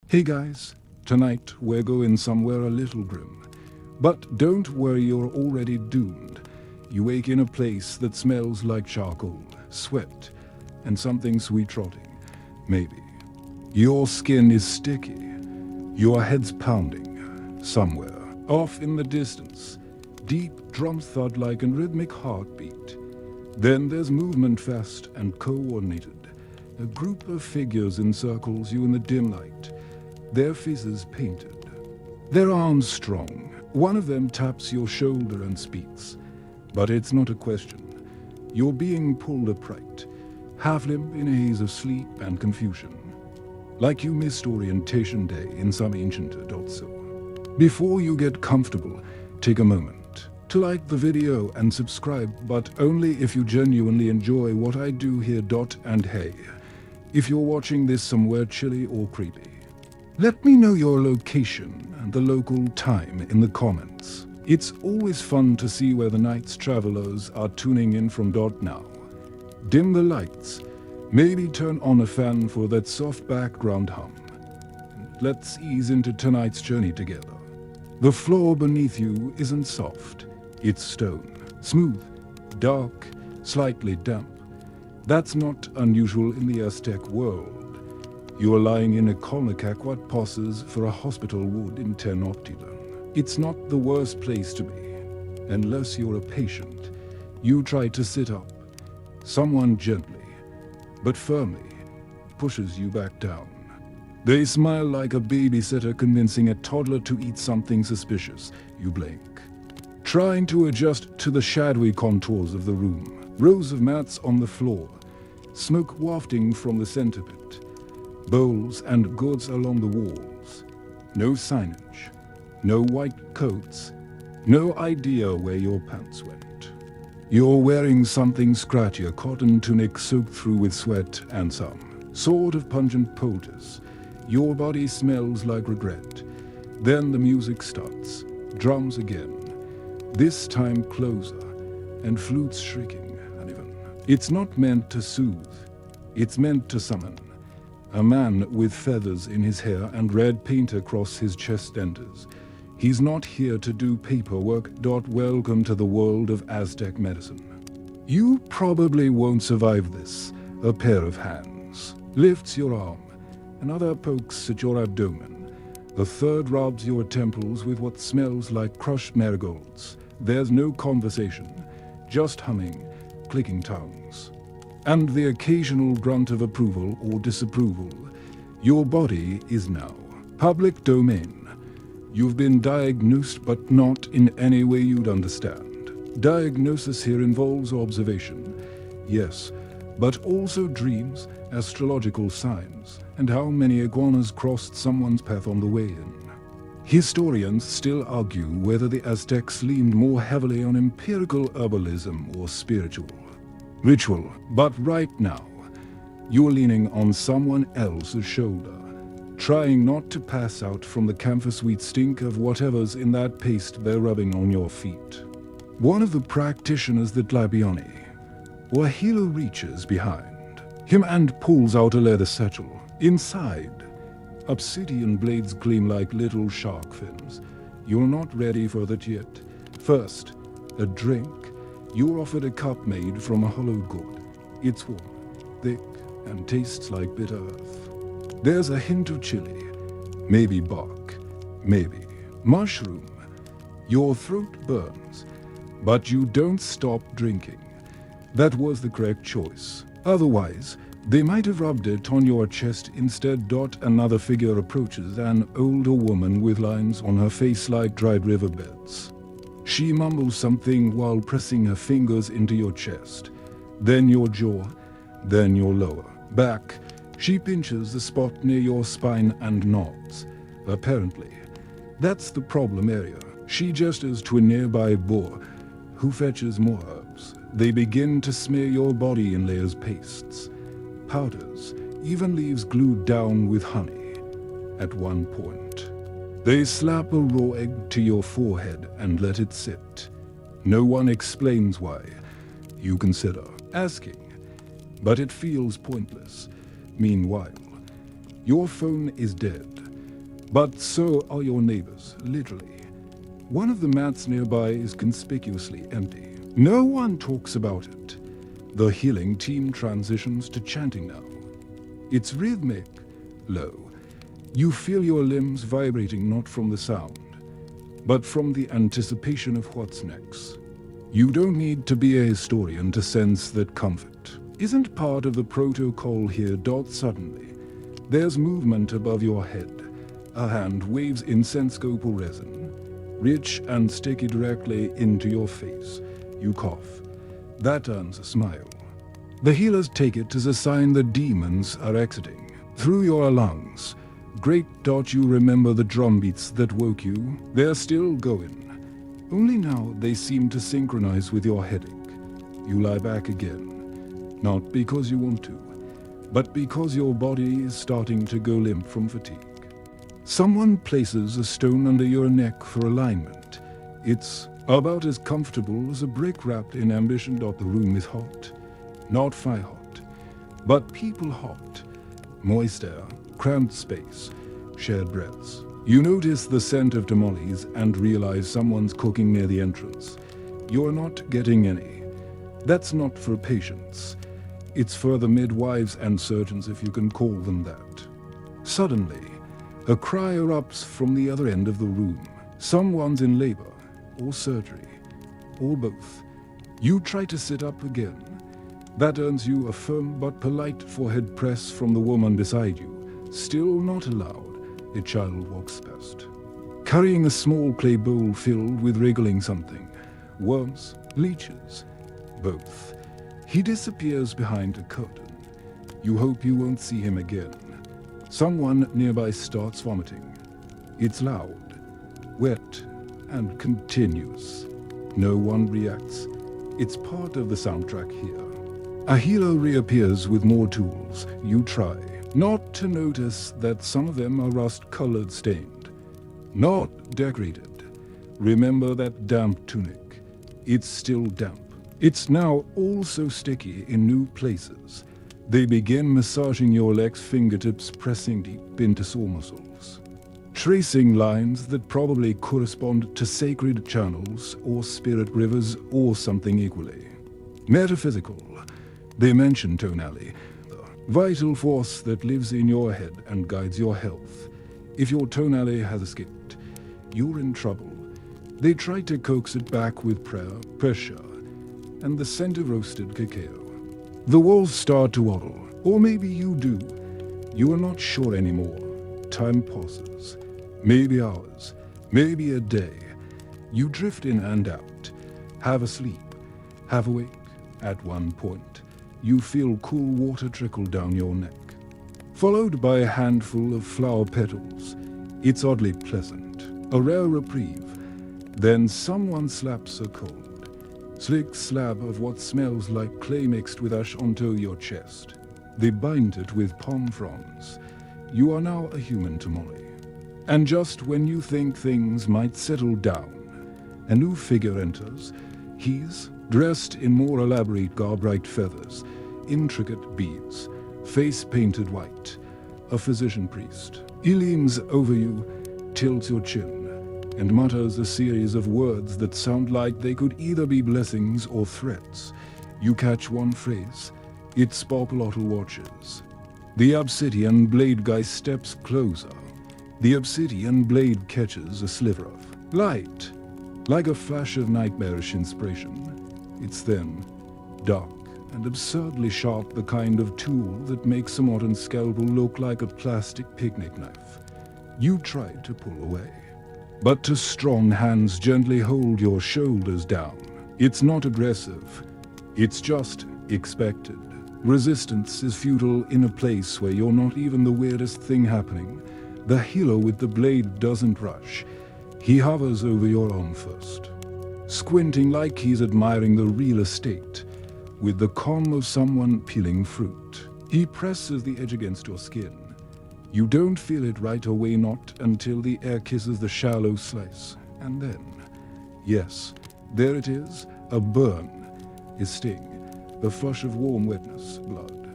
Hey guys, tonight we're going somewhere a little grim. But don't worry, you're already doomed. You wake in a place that smells like charcoal, sweat, and something sweet rotting. Maybe. Your skin is sticky. Your head's pounding. Somewhere, off in the distance, deep drum thud like a rhythmic heartbeat. Then there's movement fast and coordinated. A group of figures encircles you in the dim light, their faces painted. Their arms strong. One of them taps your shoulder and speaks. But it's not a question. You're being pulled upright, half limp in a haze of sleep and confusion. Like you missed orientation day in some ancient adult so. Before you get comfortable, take a moment to like the video and subscribe, but only if you genuinely enjoy what I do here. And hey, if you're watching this somewhere chilly or creepy, let me know your location and the local time in the comments. It's always fun to see where the night's travelers are tuning in from. Now, dim the lights, maybe turn on a fan for that soft background hum. Let's ease into tonight's journey together. The floor beneath you isn't soft, it's stone, smooth, dark, slightly damp. That's not unusual in the Aztec world. You are lying in a colnacac what passes for a hospital ward in Tenochtitlan. It's not the worst place to be. Unless you're a patient, you try to sit up. Someone gently, but firmly, pushes you back down. They smile like a babysitter convincing a toddler to eat something suspicious. You blink, trying to adjust to the shadowy contours of the room. Rows of mats on the floor, smoke wafting from the center pit. Bowls and gourds along the walls. No signage, no white coats, no idea where your pants went. You're wearing something scratchy, a cotton tunic soaked through with sweat and some sort of pungent poultice. Your body smells like regret. Then the music starts, drums again, this time closer, and flutes shrieking uneven. It's not meant to soothe, it's meant to summon. A man with feathers in his hair and red paint across his chest enters. He's not here to do paperwork. Welcome to the world of Aztec medicine. You probably won't survive this. A pair of hands lifts your arm, another pokes at your abdomen. The third rubs your temples with what smells like crushed marigolds. There's no conversation, just humming, clicking tongues, and the occasional grunt of approval or disapproval. Your body is now public domain. You've been diagnosed, but not in any way you'd understand. Diagnosis here involves observation, yes, but also dreams, astrological signs, and how many iguanas crossed someone's path on the way in. Historians still argue whether the Aztecs leaned more heavily on empirical herbalism or spiritual ritual, but right now, you're leaning on someone else's shoulder, trying not to pass out from the camphor-sweet stink of whatever's in that paste they're rubbing on your feet. One of the practitioners that Labioni, or Hilo, reaches behind him and pulls out a leather satchel. Inside, obsidian blades gleam like little shark fins. You're not ready for that yet. First, a drink. You're offered a cup made from a hollowed gourd. It's warm, thick, and tastes like bitter earth. There's a hint of chili, maybe bark, maybe mushroom. Your throat burns, but you don't stop drinking. That was the correct choice. Otherwise, they might have rubbed it on your chest instead. Another figure approaches, an older woman with lines on her face like dried riverbeds. She mumbles something while pressing her fingers into your chest, then your jaw, then your lower back. She pinches the spot near your spine and nods. Apparently, that's the problem area. She gestures to a nearby boar, who fetches more herbs. They begin to smear your body in layers, pastes, powders, even leaves glued down with honey. At one point, they slap a raw egg to your forehead and let it sit. No one explains why. You consider asking, but it feels pointless. Meanwhile, your phone is dead. But so are your neighbors, literally. One of the mats nearby is conspicuously empty. No one talks about it. The healing team transitions to chanting now. It's rhythmic, low. You feel your limbs vibrating not from the sound, but from the anticipation of what's next. You don't need to be a historian to sense that comfort isn't part of the protocol here. Suddenly, there's movement above your head. A hand waves incense scalpel resin, rich and sticky, directly into your face. You cough. That earns a smile. The healers take it as a sign the demons are exiting through your lungs. Great. You remember the drum beats that woke you? They're still going. Only now they seem to synchronize with your headache. You lie back again. Not because you want to, but because your body is starting to go limp from fatigue. Someone places a stone under your neck for alignment. It's about as comfortable as a brick wrapped in ambition. The room is hot. Not fire hot, but people hot. Moist air, cramped space, shared breaths. You notice the scent of tamales and realize someone's cooking near the entrance. You're not getting any. That's not for patients. It's for the midwives and surgeons, if you can call them that. Suddenly, a cry erupts from the other end of the room. Someone's in labor, or surgery, or both. You try to sit up again. That earns you a firm but polite forehead press from the woman beside you. Still not allowed, a child walks past, carrying a small clay bowl filled with wriggling something. Worms, leeches, both. He disappears behind a curtain. You hope you won't see him again. Someone nearby starts vomiting. It's loud, wet, and continuous. No one reacts. It's part of the soundtrack here. A healer reappears with more tools. You try not to notice that some of them are rust-colored, stained, not decorated. Remember that damp tunic. It's still damp. It's now also sticky in new places. They begin massaging your legs, fingertips pressing deep into sore muscles, tracing lines that probably correspond to sacred channels or spirit rivers or something equally metaphysical. They mention tonality, the vital force that lives in your head and guides your health. If your tonality has escaped, you're in trouble. They try to coax it back with prayer, pressure, and the scent of roasted cacao. The walls start to waddle, or maybe you do. You are not sure anymore. Time pauses. Maybe hours, maybe a day. You drift in and out, half asleep, half awake. At one point, you feel cool water trickle down your neck, followed by a handful of flower petals. It's oddly pleasant, a rare reprieve. Then someone slaps a cold, slick slab of what smells like clay mixed with ash onto your chest. They bind it with palm fronds. You are now a human tamale. And just when you think things might settle down, a new figure enters. He's dressed in more elaborate garb, bright feathers, intricate beads, face painted white. A physician priest. He leans over you, tilts your chin, and mutters a series of words that sound like they could either be blessings or threats. You catch one phrase. It's Popolotl watches. The obsidian blade guy steps closer. The obsidian blade catches a sliver of light, like a flash of nightmarish inspiration. It's thin, dark, and absurdly sharp, the kind of tool that makes a modern scalpel look like a plastic picnic knife. You try to pull away, but two strong hands gently hold your shoulders down. It's not aggressive, it's just expected. Resistance is futile in a place where you're not even the weirdest thing happening. The healer with the blade doesn't rush. He hovers over your arm first, squinting like he's admiring the real estate, with the calm of someone peeling fruit. He presses the edge against your skin. You don't feel it right away, not until the air kisses the shallow slice. And then, yes, there it is, a burn, a sting, the flush of warm wetness, blood.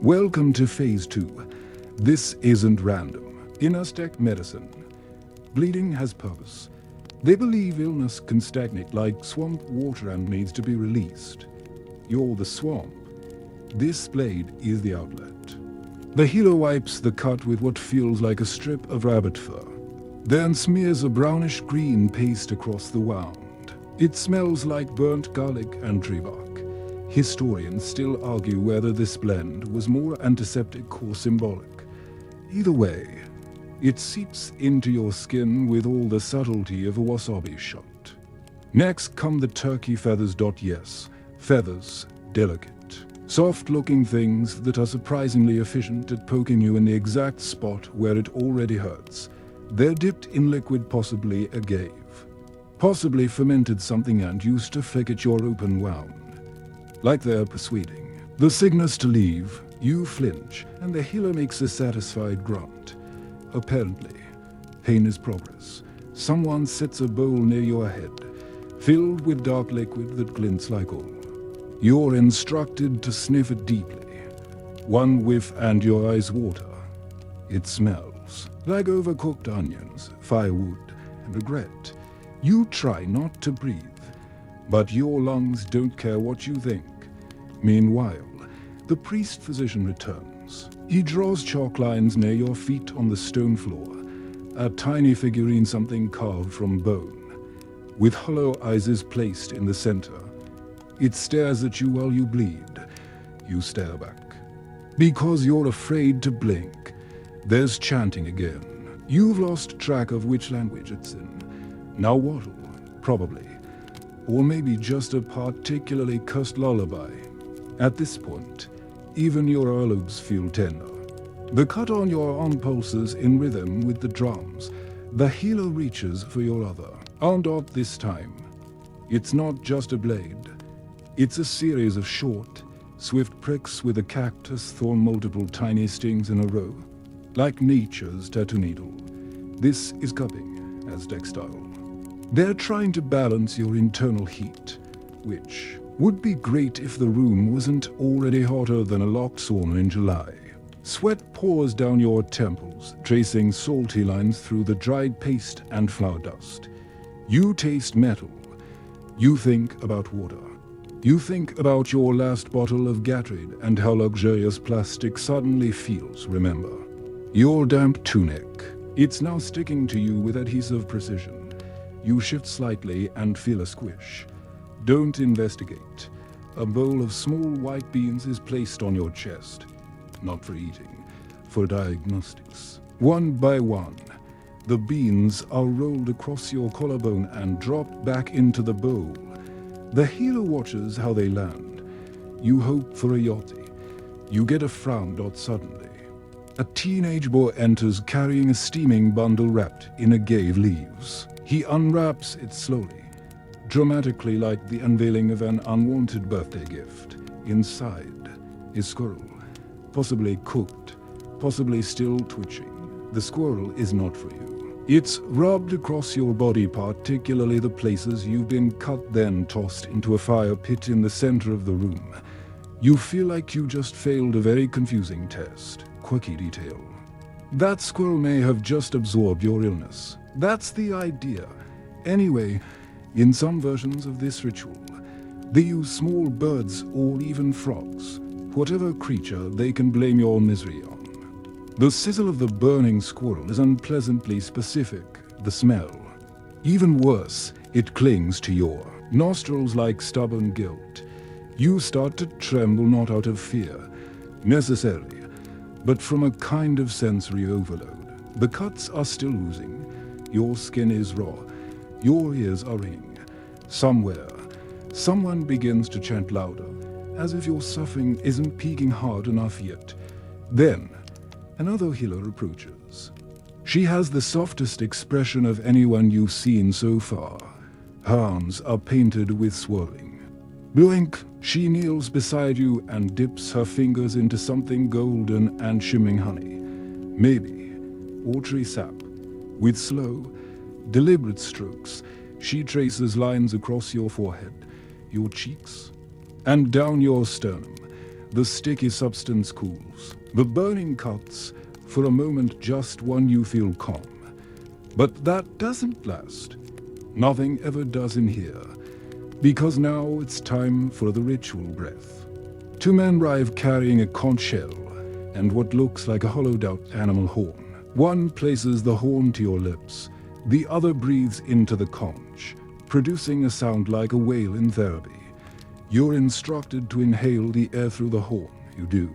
Welcome to phase 2. This isn't random. In Aztec medicine, bleeding has purpose. They believe illness can stagnate like swamp water and needs to be released. You're the swamp. This blade is the outlet. The healer wipes the cut with what feels like a strip of rabbit fur, then smears a brownish-green paste across the wound. It smells like burnt garlic and tree bark. Historians still argue whether this blend was more antiseptic or symbolic. Either way, it seeps into your skin with all the subtlety of a wasabi shot. Next come the turkey feathers. Yes, feathers, delicate, soft-looking things that are surprisingly efficient at poking you in the exact spot where it already hurts. They're dipped in liquid, possibly agave, possibly fermented something, and used to flick at your open wound. Like they're persuading the sickness to leave, you flinch, and the healer makes a satisfied grunt. Apparently, pain is progress. Someone sets a bowl near your head, filled with dark liquid that glints like oil. You're instructed to sniff it deeply. One whiff and your eyes water. It smells like overcooked onions, firewood, and regret. You try not to breathe, but your lungs don't care what you think. Meanwhile, the priest-physician returns. He draws chalk lines near your feet on the stone floor, a tiny figurine, something carved from bone, with hollow eyes is placed in the center. It stares at you while you bleed. You stare back. Because you're afraid to blink. There's chanting again. You've lost track of which language it's in. Now waddle, probably. Or maybe just a particularly cursed lullaby. At this point, even your earlobes feel tender. The cut on your arm pulses in rhythm with the drums. The healer reaches for your other. And not this time. It's not just a blade. It's a series of short, swift pricks with a cactus thorn, multiple tiny stings in a row, like nature's tattoo needle. This is cupping, Aztec style. They're trying to balance your internal heat, which would be great if the room wasn't already hotter than a locked sauna in July. Sweat pours down your temples, tracing salty lines through the dried paste and flour dust. You taste metal. You think about water. You think about your last bottle of Gatorade and how luxurious plastic suddenly feels, remember. Your damp tunic. It's now sticking to you with adhesive precision. You shift slightly and feel a squish. Don't investigate. A bowl of small white beans is placed on your chest. Not for eating, for diagnostics. One by one, the beans are rolled across your collarbone and dropped back into the bowl. The healer watches how they land. You hope for a yachty. You get a frown. Suddenly, a teenage boy enters carrying a steaming bundle wrapped in agave leaves. He unwraps it slowly, dramatically, like the unveiling of an unwanted birthday gift. Inside is squirrel, possibly cooked, possibly still twitching. The squirrel is not for you. It's rubbed across your body, particularly the places you've been cut, then tossed into a fire pit in the center of the room. You feel like you just failed a very confusing test. Quirky detail. That squirrel may have just absorbed your illness. That's the idea. Anyway, in some versions of this ritual, they use small birds or even frogs, whatever creature they can blame your misery on. The sizzle of the burning squirrel is unpleasantly specific, the smell. Even worse, it clings to your nostrils like stubborn guilt. You start to tremble, not out of fear, necessarily, but from a kind of sensory overload. The cuts are still oozing. Your skin is raw. Your ears are ringing. Somewhere, someone begins to chant louder, as if your suffering isn't peaking hard enough yet. Then, another healer approaches. She has the softest expression of anyone you've seen so far. Her arms are painted with swirling. Blink, she kneels beside you and dips her fingers into something golden and shimmering honey. Maybe watery sap. With slow, deliberate strokes, she traces lines across your forehead, your cheeks, and down your sternum. The sticky substance cools. The burning cuts For a moment, just one, you feel calm. But that doesn't last. Nothing ever does in here. Because now it's time for the ritual breath. Two men arrive carrying a conch shell and what looks like a hollowed-out animal horn. One places the horn to your lips. The other breathes into the conch, producing a sound like a whale in therapy. You're instructed to inhale the air through the horn. You do.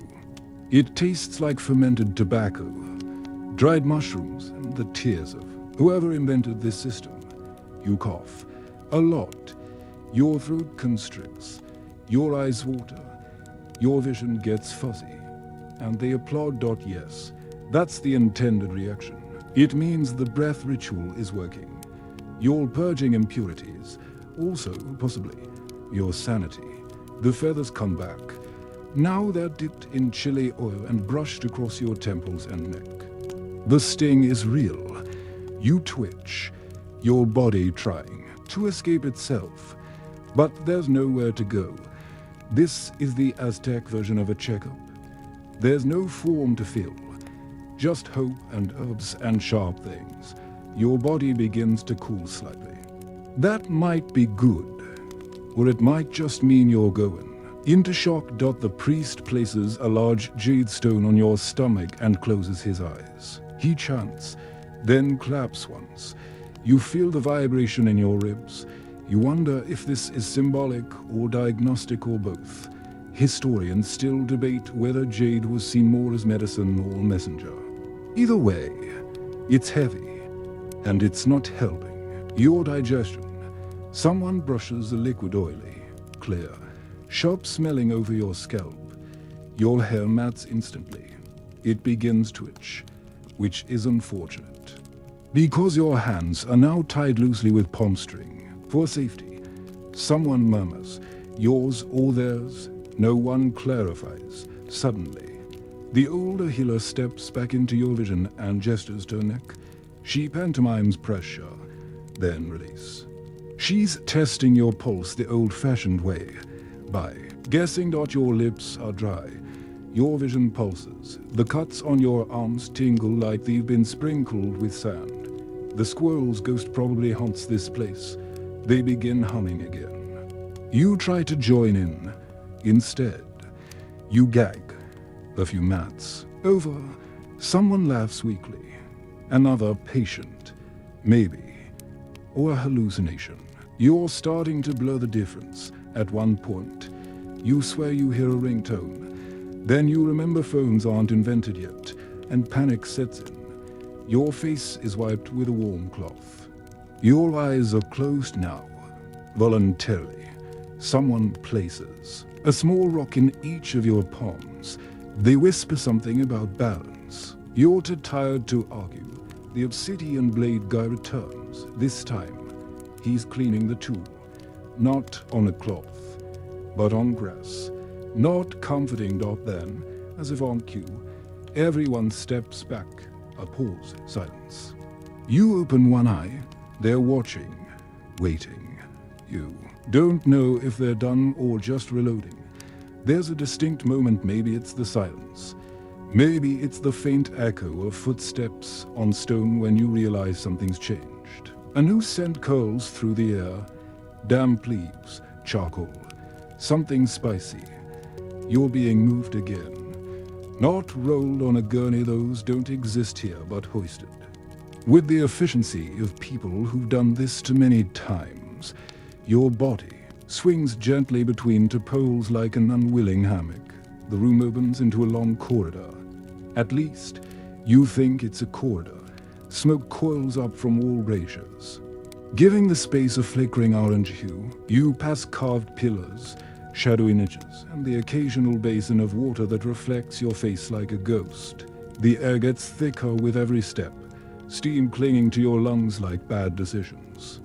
It tastes like fermented tobacco, dried mushrooms, and the tears of whoever invented this system. You cough. A lot. Your throat constricts. Your eyes water. Your vision gets fuzzy. And they applaud. Yes, that's the intended reaction. It means the breath ritual is working. You're purging impurities. Also, possibly, your sanity. The feathers come back. Now they're dipped in chili oil and brushed across your temples and neck. The sting is real. You twitch, your body trying to escape itself. But there's nowhere to go. This is the Aztec version of a checkup. There's no form to fill, just hope and herbs and sharp things. Your body begins to cool slightly. That might be good, or it might just mean you're going into shock. The priest places a large jade stone on your stomach and closes his eyes. He chants, then claps once. You feel the vibration in your ribs. You wonder if this is symbolic or diagnostic or both. Historians still debate whether jade was seen more as medicine or messenger. Either way, it's heavy, and it's not helping your digestion. Someone brushes a liquid oily, clear, sharp smelling over your scalp. Your hair mats instantly. It begins to itch, which is unfortunate. Because your hands are now tied loosely with palm string. For safety, someone murmurs, yours or theirs, no one clarifies. Suddenly, the older healer steps back into your vision and gestures to her neck. She pantomimes pressure, then release. She's testing your pulse the old-fashioned way, by guessing that your lips are dry. Your vision pulses. The cuts on your arms tingle like they've been sprinkled with sand. The squirrel's ghost probably haunts this place. They begin humming again. You try to join in. Instead, you gag. A few mats. Over. Someone laughs weakly. Another patient. Maybe. Or a hallucination. You're starting to blur the difference. At one point, you swear you hear a ringtone. Then you remember phones aren't invented yet, and panic sets in. Your face is wiped with a warm cloth. Your eyes are closed now. Voluntarily, someone places a small rock in each of your palms. They whisper something about balance. You're too tired to argue. The obsidian blade guy returns. This time, he's cleaning the tool. Not on a cloth, but on grass. Not comforting. Then, as if on cue, everyone steps back. A pause, silence. You open one eye. They're watching, waiting. You don't know if they're done or just reloading. There's a distinct moment. Maybe it's the silence. Maybe it's the faint echo of footsteps on stone when you realize something's changed. A new scent curls through the air. Damp leaves, charcoal, something spicy. You're being moved again. Not rolled on a gurney. Those don't exist here, but hoisted. With the efficiency of people who've done this too many times, your body swings gently between two poles like an unwilling hammock. The room opens into a long corridor. At least, you think it's a corridor. Smoke coils up from all braziers. Giving the space a flickering orange hue, you pass carved pillars, shadowy niches, and the occasional basin of water that reflects your face like a ghost. The air gets thicker with every step, steam clinging to your lungs like bad decisions.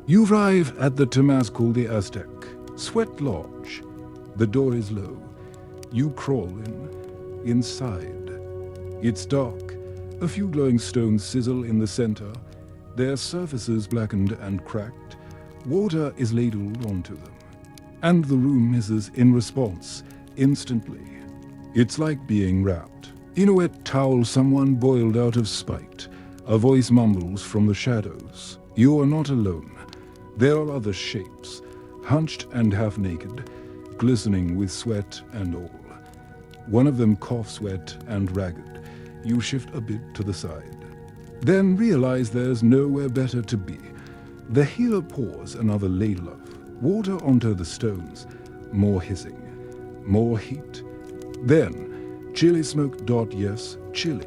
You arrive at the Tomas called the Aztec, Sweat Lodge. The door is low. You crawl in. Inside. It's dark. A few glowing stones sizzle in the center, their surfaces blackened and cracked. Water is ladled onto them. And the room hisses in response, instantly. It's like being wrapped. In a wet towel someone boiled out of spite. A voice mumbles from the shadows. You are not alone. There are other shapes, hunched and half-naked, glistening with sweat and all. One of them coughs wet and ragged. You shift a bit to the side. Then realize there's nowhere better to be. The healer pours another ladle of water onto the stones. More hissing, more heat. Then, chili smoke. Yes, chili.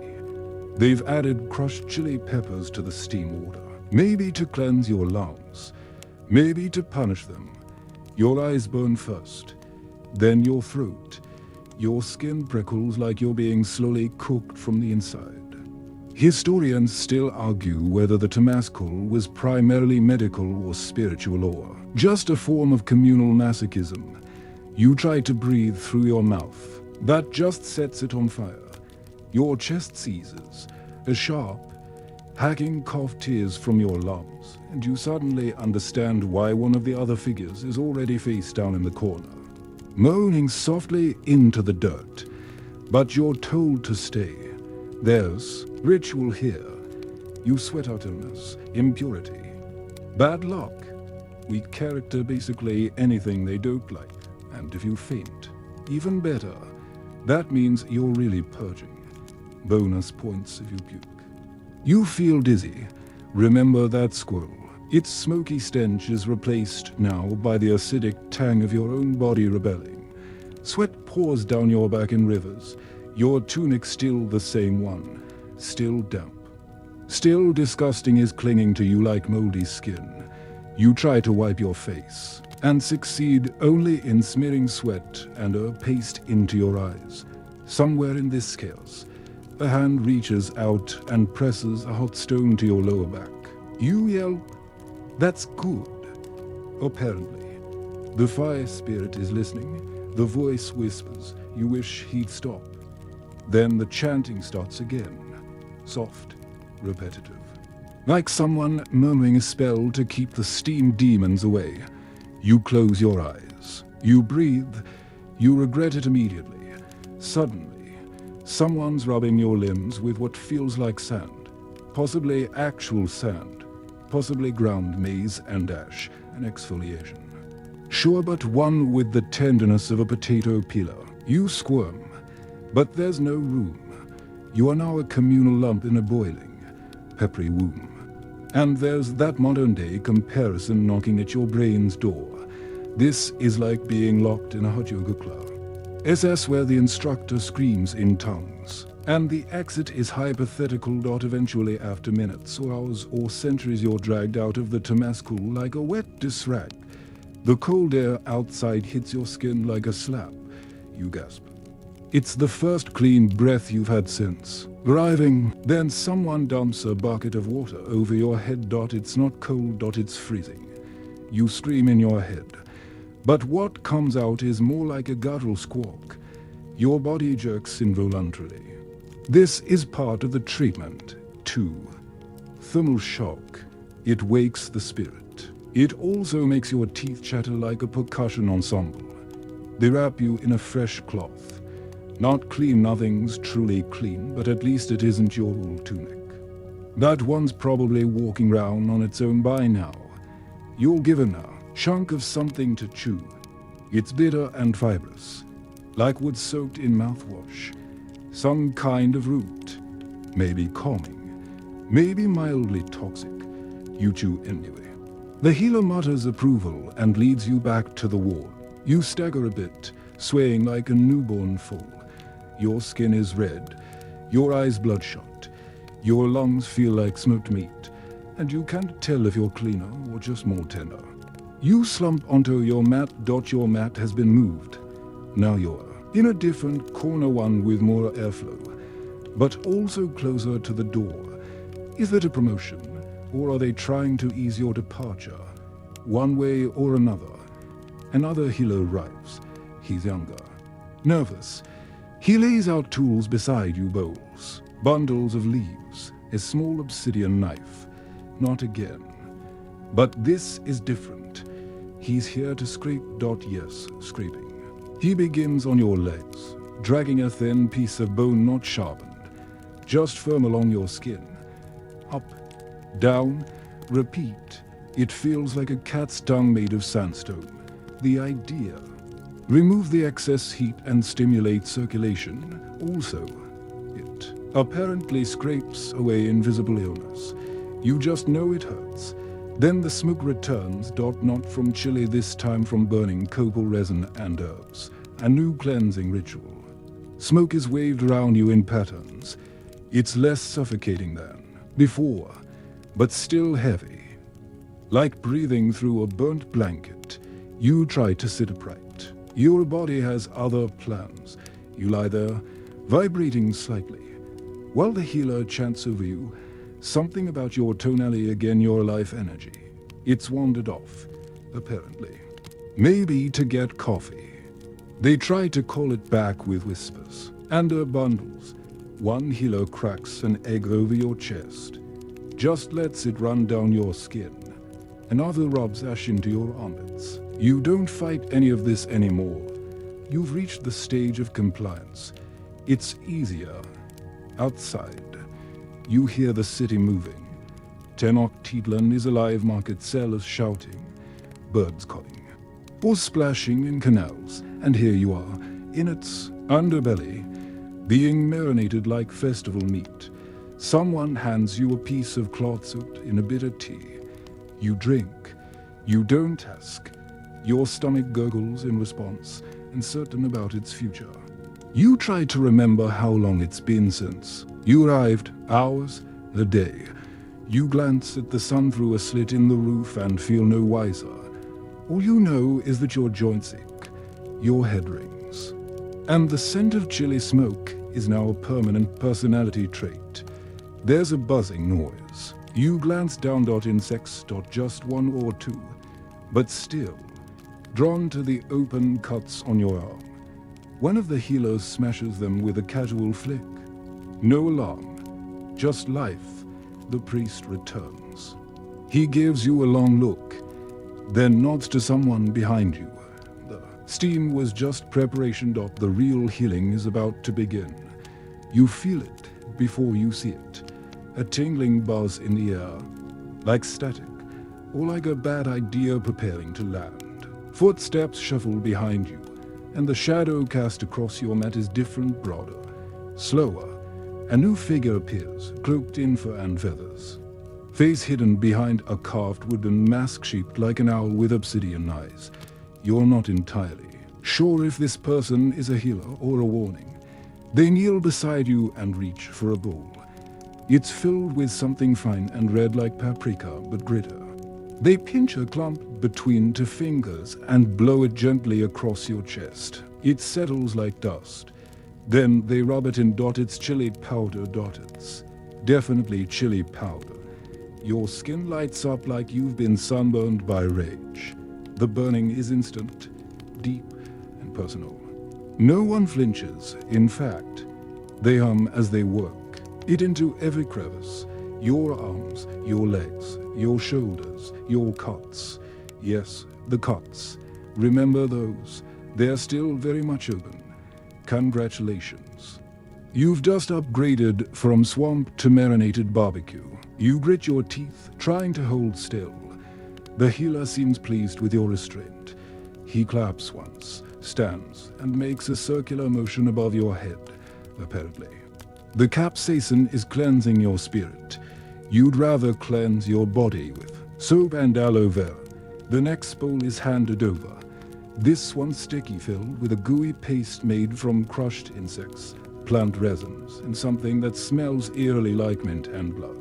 They've added crushed chili peppers to the steam water. Maybe to cleanse your lungs. Maybe to punish them. Your eyes burn first, then your throat. Your skin prickles like you're being slowly cooked from the inside. Historians still argue whether the Temazcal was primarily medical or spiritual or just a form of communal masochism. You try to breathe through your mouth. That just sets it on fire. Your chest seizes. A sharp, hacking cough tears from your lungs, and you suddenly understand why one of the other figures is already face down in the corner, moaning softly into the dirt. But you're told to stay. There's ritual here. You sweat out illness, impurity, bad luck. Weak character, basically anything they don't like. And if you faint, even better. That means you're really purging. Bonus points if you puke. You feel dizzy. Remember that squirrel. Its smoky stench is replaced now by the acidic tang of your own body rebelling. Sweat pours down your back in rivers. Your tunic still the same one. Still damp. Still disgusting is clinging to you like moldy skin. You try to wipe your face, and succeed only in smearing sweat and a paste into your eyes. Somewhere in this chaos, a hand reaches out and presses a hot stone to your lower back. You yell, "That's good." Apparently, the fire spirit is listening. The voice whispers, you wish he'd stop. Then the chanting starts again, soft, repetitive. Like someone murmuring a spell to keep the steam demons away. You close your eyes. You breathe. You regret it immediately. Suddenly, someone's rubbing your limbs with what feels like sand. Possibly actual sand. Possibly ground maize and ash, an exfoliation. Sure, but one with the tenderness of a potato peeler. You squirm, but there's no room. You are now a communal lump in a boiling, peppery womb. And there's that modern-day comparison knocking at your brain's door. This is like being locked in a hot yoga club. SS where the instructor screams in tongues. And the exit is hypothetical. Eventually after minutes or hours or centuries you're dragged out of the Temazcal like a wet dish rag. The cold air outside hits your skin like a slap. You gasp. It's the first clean breath you've had since arriving. Then someone dumps a bucket of water over your head. It's not cold. It's freezing. You scream in your head. But what comes out is more like a guttural squawk. Your body jerks involuntarily. This is part of the treatment, too. Thermal shock. It wakes the spirit. It also makes your teeth chatter like a percussion ensemble. They wrap you in a fresh cloth. Not clean, nothing's truly clean, but at least it isn't your old tunic. That one's probably walking round on its own by now. You're given a chunk of something to chew. It's bitter and fibrous, like wood soaked in mouthwash. Some kind of root, maybe calming, maybe mildly toxic. You chew anyway. The healer mutters approval and leads you back to the ward. You stagger a bit, swaying like a newborn foal. Your skin is red, your eyes bloodshot. Your lungs feel like smoked meat, and you can't tell if you're cleaner or just more tender. You slump onto your mat. Your mat has been moved. Now you're in a different corner, one with more airflow, but also closer to the door. Is it a promotion, or are they trying to ease your departure? One way or another. Another healer arrives. He's younger, nervous. He lays out tools beside you, bowls, bundles of leaves, a small obsidian knife. Not again. But this is different. He's here to scrape. Yes, scraping. He begins on your legs. dragging a thin piece of bone not sharpened, just firm along your skin. Up, down, repeat. It feels like a cat's tongue made of sandstone. The idea. Remove the excess heat and stimulate circulation. Also, it apparently scrapes away invisible illness. You just know it hurts. Then the smoke returns, not from chili, this time from burning copal resin and herbs. A new cleansing ritual. Smoke is waved around you in patterns. It's less suffocating than before, but still heavy. Like breathing through a burnt blanket, you try to sit upright. Your body has other plans. You lie there, vibrating slightly, while the healer chants over you, something about your tonality, again your life energy. It's wandered off, apparently. Maybe to get coffee. They try to call it back with whispers and bundles. One healer cracks an egg over your chest, just lets it run down your skin. Another rubs ash into your armpits. You don't fight any of this anymore. You've reached the stage of compliance. It's easier. Outside, you hear the city moving. Tenochtitlan is alive, market sellers shouting, birds calling, or splashing in canals, and here you are, in its underbelly, being marinated like festival meat. Someone hands you a piece of cloth soaked in a bitter tea. You drink. You don't ask. Your stomach gurgles in response, uncertain about its future. You try to remember how long it's been since you arrived, hours, a day. You glance at the sun through a slit in the roof and feel no wiser. All you know is that your joints ache, your head rings. And the scent of chili smoke is now a permanent personality trait. There's a buzzing noise. You glance down, insects, just one or two, but still, drawn to the open cuts on your arm. One of the healers smashes them with a casual flick. No alarm, just life. The priest returns. He gives you a long look, then nods to someone behind you. The steam was just preparation. The real healing is about to begin. You feel it before you see it. A tingling buzz in the air, like static, or like a bad idea preparing to land. Footsteps shuffle behind you, and the shadow cast across your mat is different, broader, slower. A new figure appears, cloaked in fur and feathers. Face hidden behind a carved wooden mask shaped like an owl with obsidian eyes. You're not entirely sure if this person is a healer or a warning. They kneel beside you and reach for a bowl. It's filled with something fine and red like paprika, but grittier. They pinch a clump between two fingers and blow it gently across your chest. It settles like dust. Then they rub it in. It's chili powder. It's definitely chili powder. Your skin lights up like you've been sunburned by rage. The burning is instant, deep, and personal. No one flinches. In fact, they hum as they work it into every crevice. Your arms, your legs, your shoulders, your cuts. Yes, the cuts. Remember those. They're still very much open. Congratulations. You've just upgraded from swamp to marinated barbecue. You grit your teeth, trying to hold still. The healer seems pleased with your restraint. He claps once, stands, and makes a circular motion above your head, apparently. The capsaicin is cleansing your spirit. You'd rather cleanse your body with soap and aloe vera. The next bowl is handed over. This one sticky, filled with a gooey paste made from crushed insects, plant resins, and something that smells eerily like mint and blood.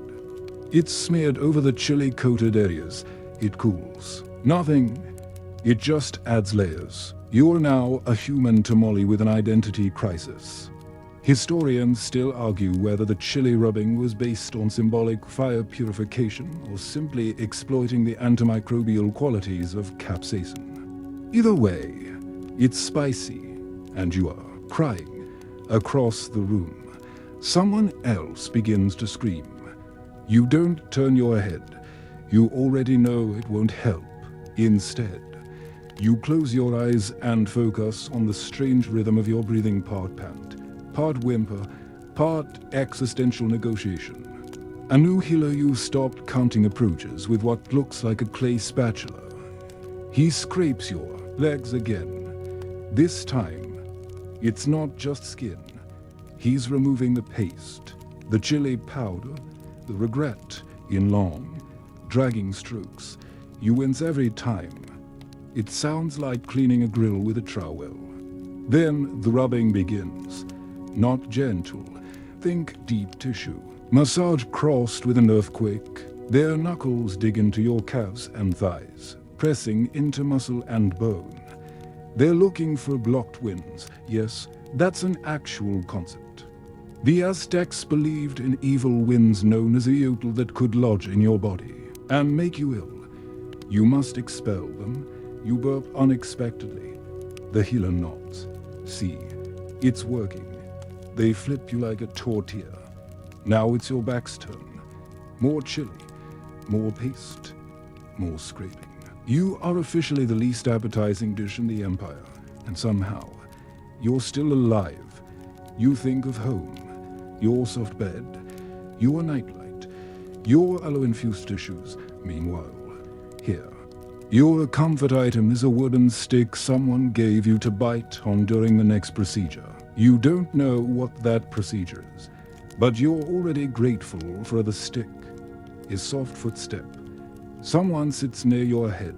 It's smeared over the chili-coated areas. It cools. Nothing. It just adds layers. You're now a human tamale with an identity crisis. Historians still argue whether the chili rubbing was based on symbolic fire purification or simply exploiting the antimicrobial qualities of capsaicin. Either way, it's spicy, and you are crying across the room. Someone else begins to scream. You don't turn your head. You already know it won't help. Instead, You close your eyes and focus on the strange rhythm of your breathing, part pant, part whimper, part existential negotiation. A new healer, you stopped counting approaches with what looks like a clay spatula. He scrapes your legs again. This time, it's not just skin. He's removing the paste, the chili powder, the regret in long, dragging strokes. You wince every time. It sounds like cleaning a grill with a trowel. Then the rubbing begins. Not gentle. Think deep tissue. Massage crossed with an earthquake. Their knuckles dig into your calves and thighs, pressing into muscle and bone. They're looking for blocked winds. Yes, that's an actual concept. The Aztecs believed in evil winds known as a yotl that could lodge in your body and make you ill. You must expel them. You burp unexpectedly. The healer nods. See, it's working. They flip you like a tortilla. Now it's your back's turn. More chili, more paste, more scraping. You are officially the least appetizing dish in the Empire, and somehow, you're still alive. You think of home, your soft bed, your nightlight, your aloe-infused tissues. Meanwhile, here, your comfort item is a wooden stick someone gave you to bite on during the next procedure. You don't know what that procedure is, but you're already grateful for the stick. A soft footstep. Someone sits near your head.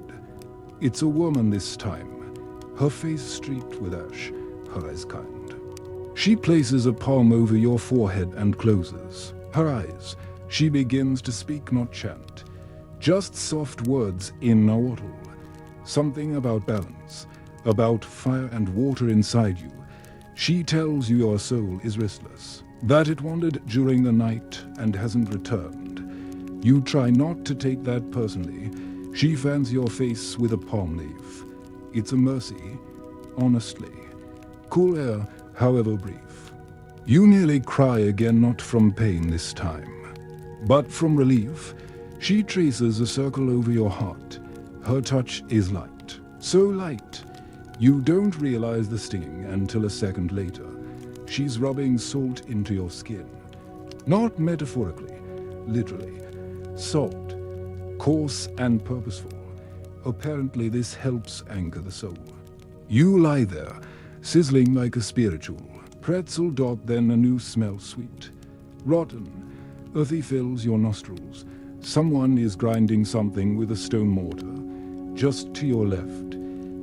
It's a woman this time, her face streaked with ash, her eyes kind. She places a palm over your forehead and closes her eyes. She begins to speak, not chant. Just soft words in Nahuatl. Something about balance, about fire and water inside you. She tells you your soul is restless, that it wandered during the night and hasn't returned. You try not to take that personally. She fans your face with a palm leaf. It's a mercy, honestly. Cool air, however brief. You nearly cry again, not from pain this time, but from relief. She traces a circle over your heart. Her touch is light. So light, you don't realize the stinging until a second later. She's rubbing salt into your skin. Not metaphorically, literally. Salt, coarse and purposeful. Apparently this helps anchor the soul. You lie there, sizzling like a spiritual. Pretzel dot, then a new smell, sweet. Rotten, earthy fills your nostrils. Someone is grinding something with a stone mortar. Just to your left,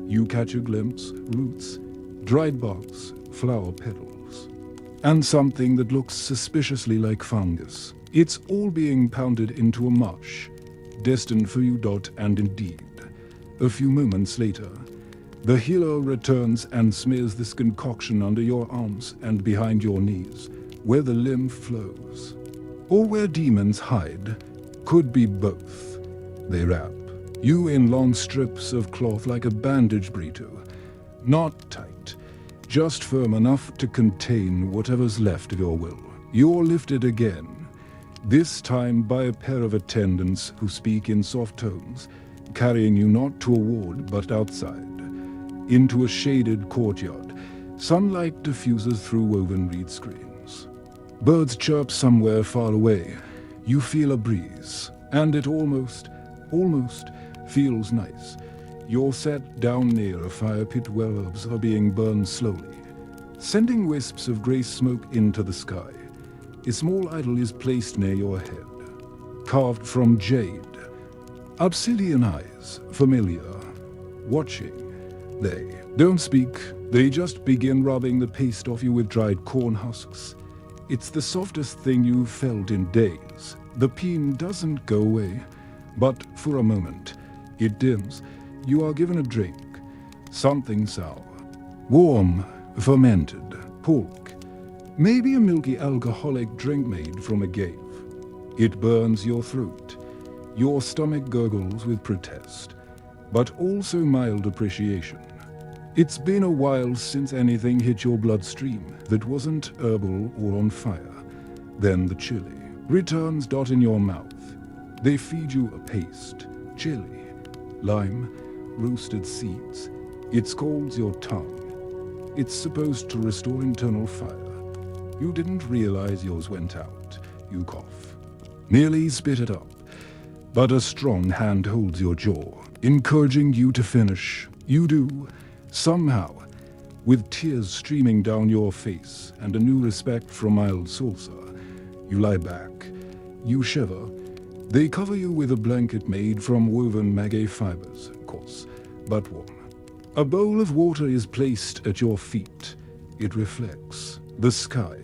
you catch a glimpse, roots, dried barks, flower petals, and something that looks suspiciously like fungus. It's all being pounded into a mush, destined for you. And indeed, a few moments later, the healer returns and smears this concoction under your arms and behind your knees, where the lymph flows. Or where demons hide. Could be both. They wrap you in long strips of cloth like a bandage burrito. Not tight, just firm enough to contain whatever's left of your will. You're lifted again, this time by a pair of attendants who speak in soft tones, carrying you not to a ward but outside, into a shaded courtyard. Sunlight diffuses through woven reed screens. Birds chirp somewhere far away. You feel a breeze, and it almost feels nice. You're set down near a fire pit where herbs are being burned slowly, sending wisps of grey smoke into the sky. A small idol is placed near your head, carved from jade. Obsidian eyes, familiar, watching. They don't speak, they just begin rubbing the paste off you with dried corn husks. It's the softest thing you've felt in days. The pain doesn't go away, but for a moment, it dims. You are given a drink, something sour, warm, fermented, pork, maybe a milky alcoholic drink made from a gave. It burns your throat. Your stomach gurgles with protest, but also mild appreciation. It's been a while since anything hit your bloodstream that wasn't herbal or on fire. Then the chili returns in your mouth. They feed you a paste, chili, lime, roasted seeds. It scalds your tongue. It's supposed to restore internal fire. You didn't realize yours went out. You cough. Nearly spit it up. But a strong hand holds your jaw, encouraging you to finish. You do, somehow, with tears streaming down your face and a new respect for mild salsa. You lie back. You shiver. They cover you with a blanket made from woven maguey fibers, coarse, but warm. A bowl of water is placed at your feet. It reflects the sky.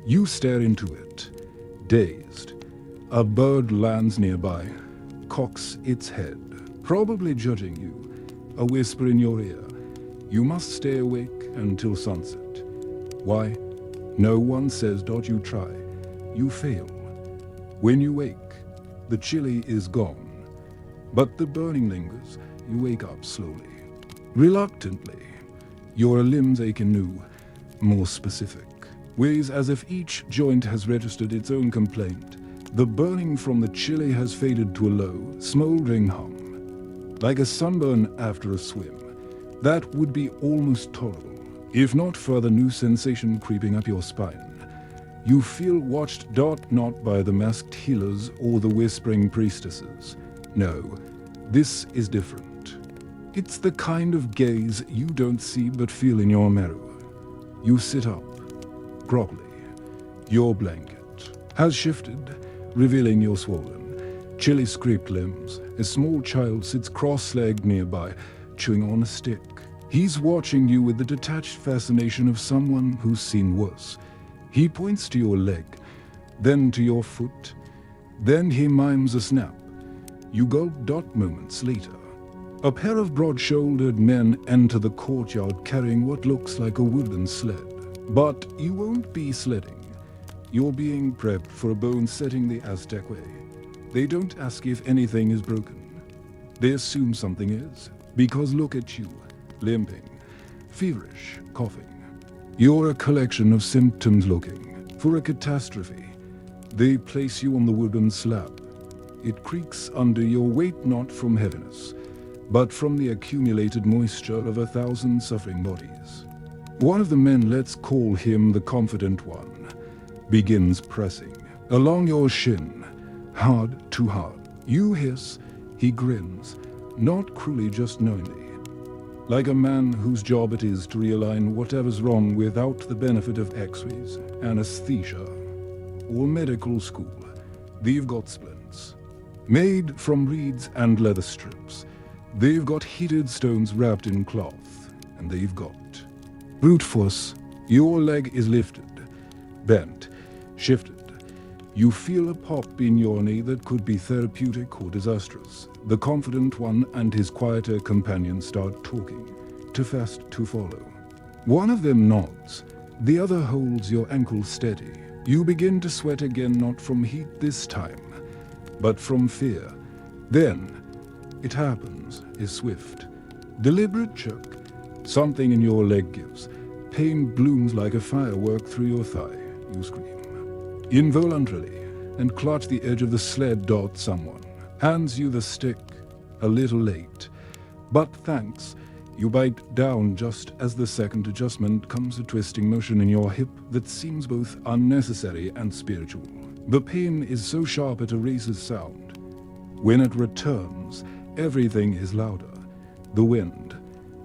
You stare into it, dazed. A bird lands nearby, cocks its head, probably judging you. A whisper in your ear. You must stay awake until sunset. Why? No one says, "Don't you try." You fail. When you wake, the chili is gone, but the burning lingers. You wake up slowly. Reluctantly, your limbs ache anew, more specific. Ways as if each joint has registered its own complaint. The burning from the chili has faded to a low, smoldering hum. Like a sunburn after a swim. That would be almost tolerable, if not for the new sensation creeping up your spine. You feel watched not by the masked healers or the whispering priestesses. No, this is different. It's the kind of gaze you don't see but feel in your marrow. You sit up, groggily. Your blanket has shifted, revealing your swollen, chili-scraped limbs. A small child sits cross-legged nearby, chewing on a stick. He's watching you with the detached fascination of someone who's seen worse. He points to your leg, then to your foot. Then he mimes a snap. You gulp. Moments later, a pair of broad-shouldered men enter the courtyard carrying what looks like a wooden sled. But you won't be sledding. You're being prepped for a bone setting the Aztec way. They don't ask if anything is broken. They assume something is, because look at you, limping, feverish, coughing. You're a collection of symptoms looking for a catastrophe. They place you on the wooden slab. It creaks under your weight, not from heaviness, but from the accumulated moisture of 1,000 suffering bodies. One of the men, let's call him the confident one, begins pressing along your shin, hard to hard. You hiss, he grins, not cruelly, just knowingly. Like a man whose job it is to realign whatever's wrong without the benefit of x-rays, anesthesia, or medical school. They've got splints, made from reeds and leather strips. They've got heated stones wrapped in cloth, and they've got brute force. Your leg is lifted, bent, shifted. You feel a pop in your knee that could be therapeutic or disastrous. The confident one and his quieter companion start talking, too fast to follow. One of them nods, the other holds your ankle steady. You begin to sweat again, not from heat this time, but from fear. Then, it happens, is swift. Deliberate jerk. Something in your leg gives. Pain blooms like a firework through your thigh. You scream. Involuntarily, and clutch the edge of the sled. Someone hands you the stick, a little late. But thanks. You bite down just as the second adjustment comes, a twisting motion in your hip that seems both unnecessary and spiritual. The pain is so sharp it erases sound. When it returns, everything is louder. The wind,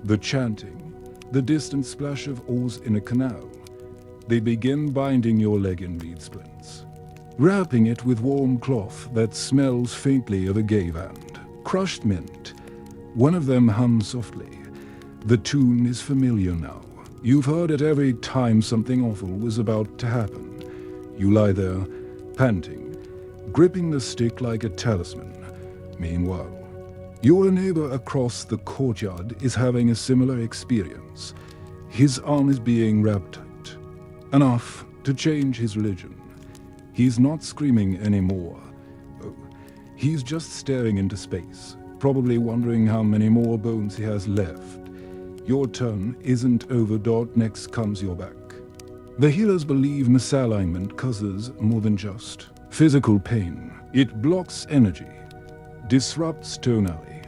the chanting, the distant splash of oars in a canal. They begin binding your leg in reed splints, wrapping it with warm cloth that smells faintly of a gay and crushed mint. One of them hums softly. The tune is familiar now. You've heard it every time something awful was about to happen. You lie there, panting, gripping the stick like a talisman. Meanwhile, your neighbor across the courtyard is having a similar experience. His arm is being wrapped tight, enough to change his religion. He's not screaming anymore. Oh, he's just staring into space, probably wondering how many more bones he has left. Your turn isn't over. Next comes your back. The healers believe misalignment causes more than just physical pain. It blocks energy, disrupts tonally.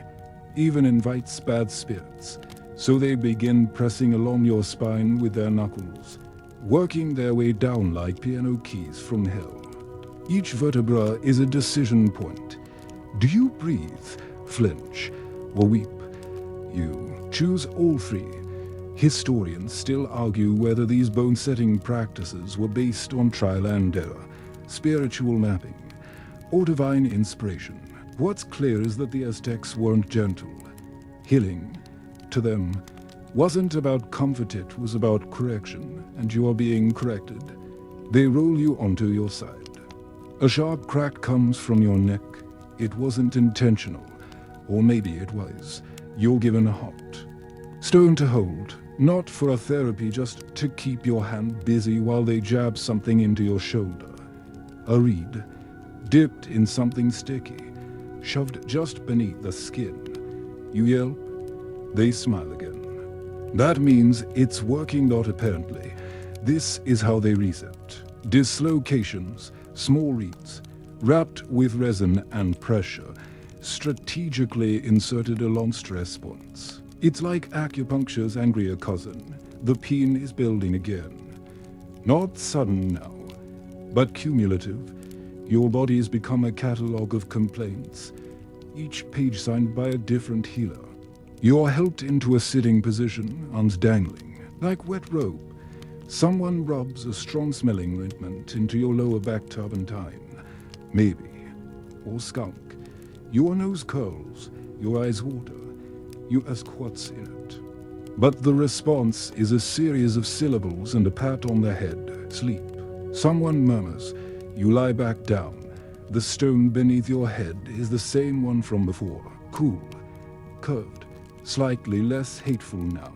even invites bad spirits, so they begin pressing along your spine with their knuckles, working their way down like piano keys from hell. Each vertebra is a decision point. Do you breathe, flinch, or weep? You choose all three. Historians still argue whether these bone-setting practices were based on trial and error, spiritual mapping, or divine inspiration. What's clear is that the Aztecs weren't gentle. Healing, to them, wasn't about comfort, it was about correction, and you are being corrected. They roll you onto your side. A sharp crack comes from your neck. It wasn't intentional, or maybe it was. You're given a hot stone to hold, not for a therapy, just to keep your hand busy while they jab something into your shoulder. A reed, dipped in something sticky, shoved just beneath the skin. You yelp, they smile again. That means it's working, not apparently. This is how they reset. Dislocations, small reeds, wrapped with resin and pressure, strategically inserted along stress points. It's like acupuncture's angrier cousin. The pain is building again. Not sudden now, but cumulative. Your body's become a catalogue of complaints, each page signed by a different healer. You're helped into a sitting position, arms dangling, like wet rope. Someone rubs a strong-smelling ointment into your lower back turpentine, maybe, or skunk. Your nose curls, your eyes water. You ask what's in it. But the response is a series of syllables and a pat on the head. Sleep. Someone murmurs. You lie back down. The stone beneath your head is the same one from before. Cool, curved, slightly less hateful now.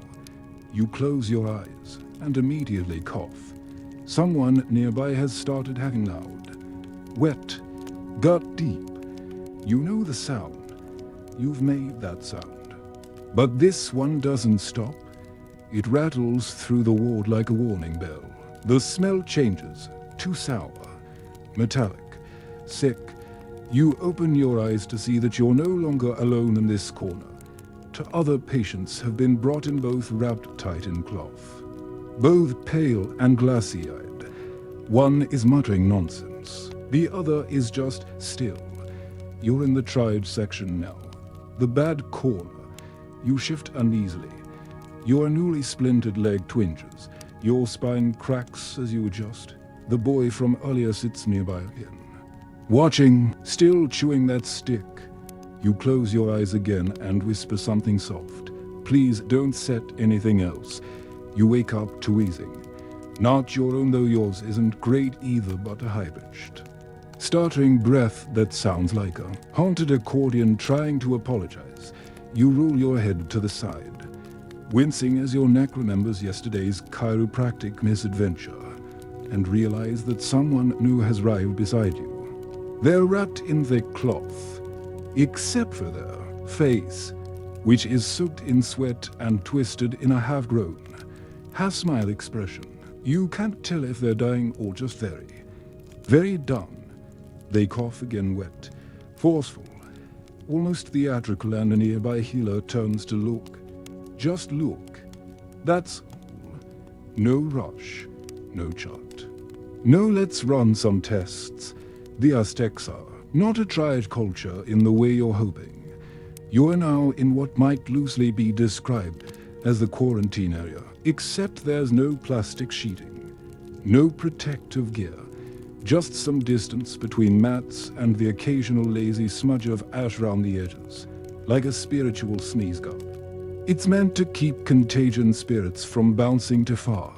You close your eyes and immediately cough. Someone nearby has started hacking loud. Wet, gut deep. You know the sound. You've made that sound. But this one doesn't stop. It rattles through the ward like a warning bell. The smell changes to sour, metallic, sick. You open your eyes to see that you're no longer alone in this corner. Two other patients have been brought in, both wrapped tight in cloth, both pale and glassy-eyed. One is muttering nonsense. The other is just still. You're in the tried section now. The bad corner. You shift uneasily. Your newly splintered leg twinges. Your spine cracks as you adjust. The boy from earlier sits nearby again, watching, still chewing that stick. You close your eyes again and whisper something soft. Please don't set anything else. You wake up to wheezing. Not your own, though yours isn't great either, but a high-pitched, stuttering breath that sounds like a haunted accordion trying to apologize. You roll your head to the side, wincing as your neck remembers yesterday's chiropractic misadventure, and realize that someone new has arrived beside you. They're wrapped in thick cloth, except for their face, which is soaked in sweat and twisted in a half-grown, half-smile expression. You can't tell if they're dying or just very done. They cough again, wet, forceful, almost theatrical, and a nearby healer turns to look. Just look. That's all. No rush, no chart. No let's run some tests. The Aztecs are not a triad culture in the way you're hoping. You are now in what might loosely be described as the quarantine area, except there's no plastic sheeting, no protective gear, just some distance between mats and the occasional lazy smudge of ash around the edges, like a spiritual sneeze guard. It's meant to keep contagion spirits from bouncing too far.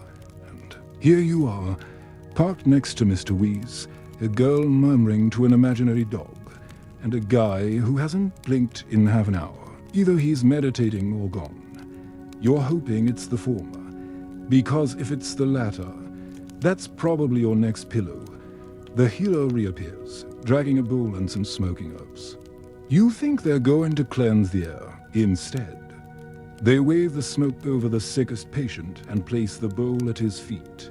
And here you are, parked next to Mr. Wheeze, a girl murmuring to an imaginary dog, and a guy who hasn't blinked in half an hour. Either he's meditating or gone. You're hoping it's the former, because if it's the latter, that's probably your next pillow. The healer reappears, dragging a bowl and some smoking herbs. You think they're going to cleanse the air. Instead, they wave the smoke over the sickest patient and place the bowl at his feet.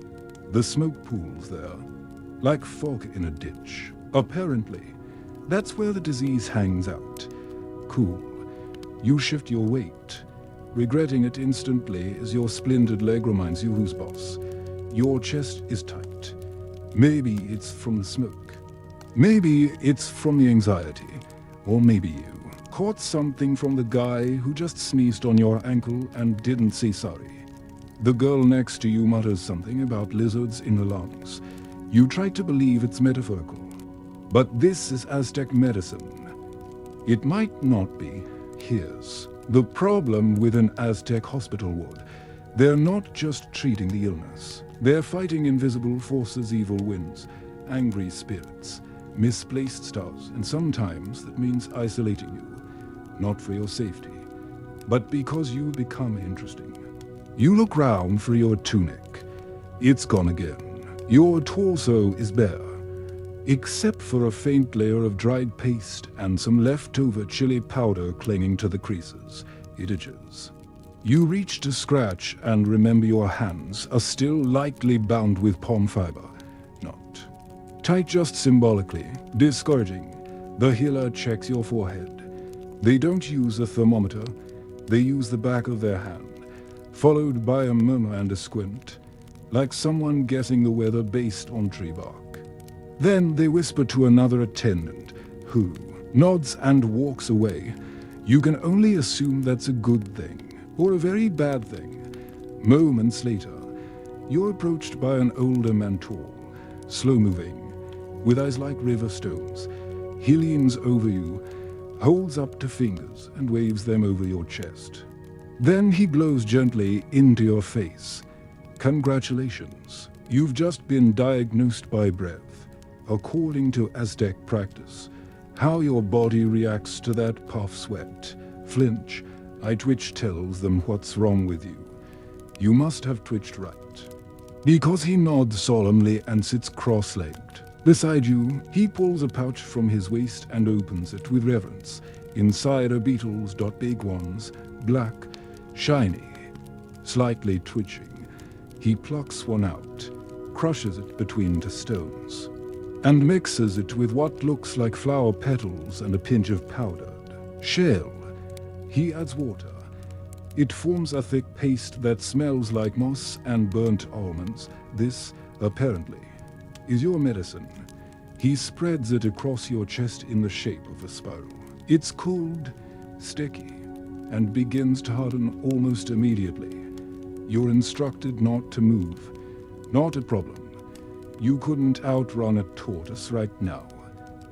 The smoke pools there, like fog in a ditch. Apparently, that's where the disease hangs out. Cool, You shift your weight, regretting it instantly as your splintered leg reminds you who's boss. Your chest is tight. Maybe it's from the smoke. Maybe it's from the anxiety. Or maybe you caught something from the guy who just sneezed on your ankle and didn't say sorry. The girl next to you mutters something about lizards in the lungs. You try to believe it's metaphorical. But this is Aztec medicine. It might not be. Here's the problem with an Aztec hospital ward. They're not just treating the illness. They're fighting invisible forces, evil winds, angry spirits, misplaced stars, and sometimes that means isolating you. Not for your safety, but because you become interesting. You look round for your tunic. It's gone again. Your torso is bare, except for a faint layer of dried paste and some leftover chili powder clinging to the creases. It itches. You reach to scratch and remember your hands are still lightly bound with palm fiber. Not tight, just symbolically. Discouraging. The healer checks your forehead. They don't use a thermometer. They use the back of their hand, followed by a murmur and a squint, like someone guessing the weather based on tree bark. Then they whisper to another attendant, who nods and walks away. You can only assume that's a good thing, or a very bad thing. Moments later, you're approached by an older man, tall, slow-moving, with eyes like river stones. He leans over you, holds up two fingers, and waves them over your chest. Then he blows gently into your face. Congratulations, you've just been diagnosed by breath. According to Aztec practice, how your body reacts to that puff sweat, flinch, eye twitch tells them what's wrong with you. You must have twitched right. Because he nods solemnly and sits cross-legged. Beside you, he pulls a pouch from his waist and opens it with reverence. Inside are beetles, big ones, black, shiny, slightly twitching. He plucks one out, crushes it between two stones, and mixes it with what looks like flower petals and a pinch of powdered shale. He adds water. It forms a thick paste that smells like moss and burnt almonds. This, apparently, is your medicine. He spreads it across your chest in the shape of a spiral. It's cold, sticky, and begins to harden almost immediately. You're instructed not to move. Not a problem. You couldn't outrun a tortoise right now.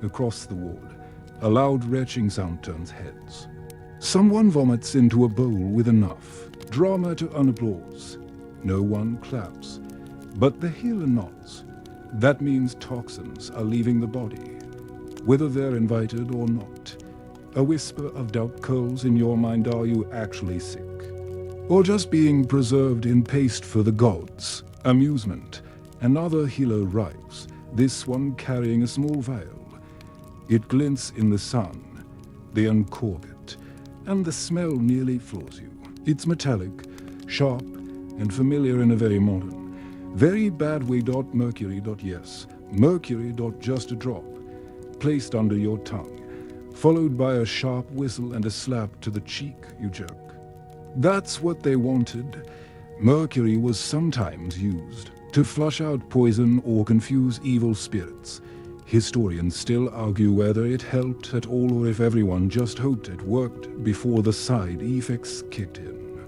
Across the ward, a loud retching sound turns heads. Someone vomits into a bowl with enough drama to earn applause. No one claps, but the healer nods. That means toxins are leaving the body, whether they're invited or not. A whisper of doubt curls in your mind. Are you actually sick? Or just being preserved in paste for the gods? Amusement. Another healer arrives, this one carrying a small vial. It glints in the sun. They uncork it, and the smell nearly floors you. It's metallic, sharp, and familiar in a very modern, very bad way. Mercury. Yes, mercury. Just a drop, placed under your tongue, followed by a sharp whistle and a slap to the cheek. You jerk. That's what they wanted. Mercury was sometimes used to flush out poison or confuse evil spirits. Historians still argue whether it helped at all or if everyone just hoped it worked before the side effects kicked in.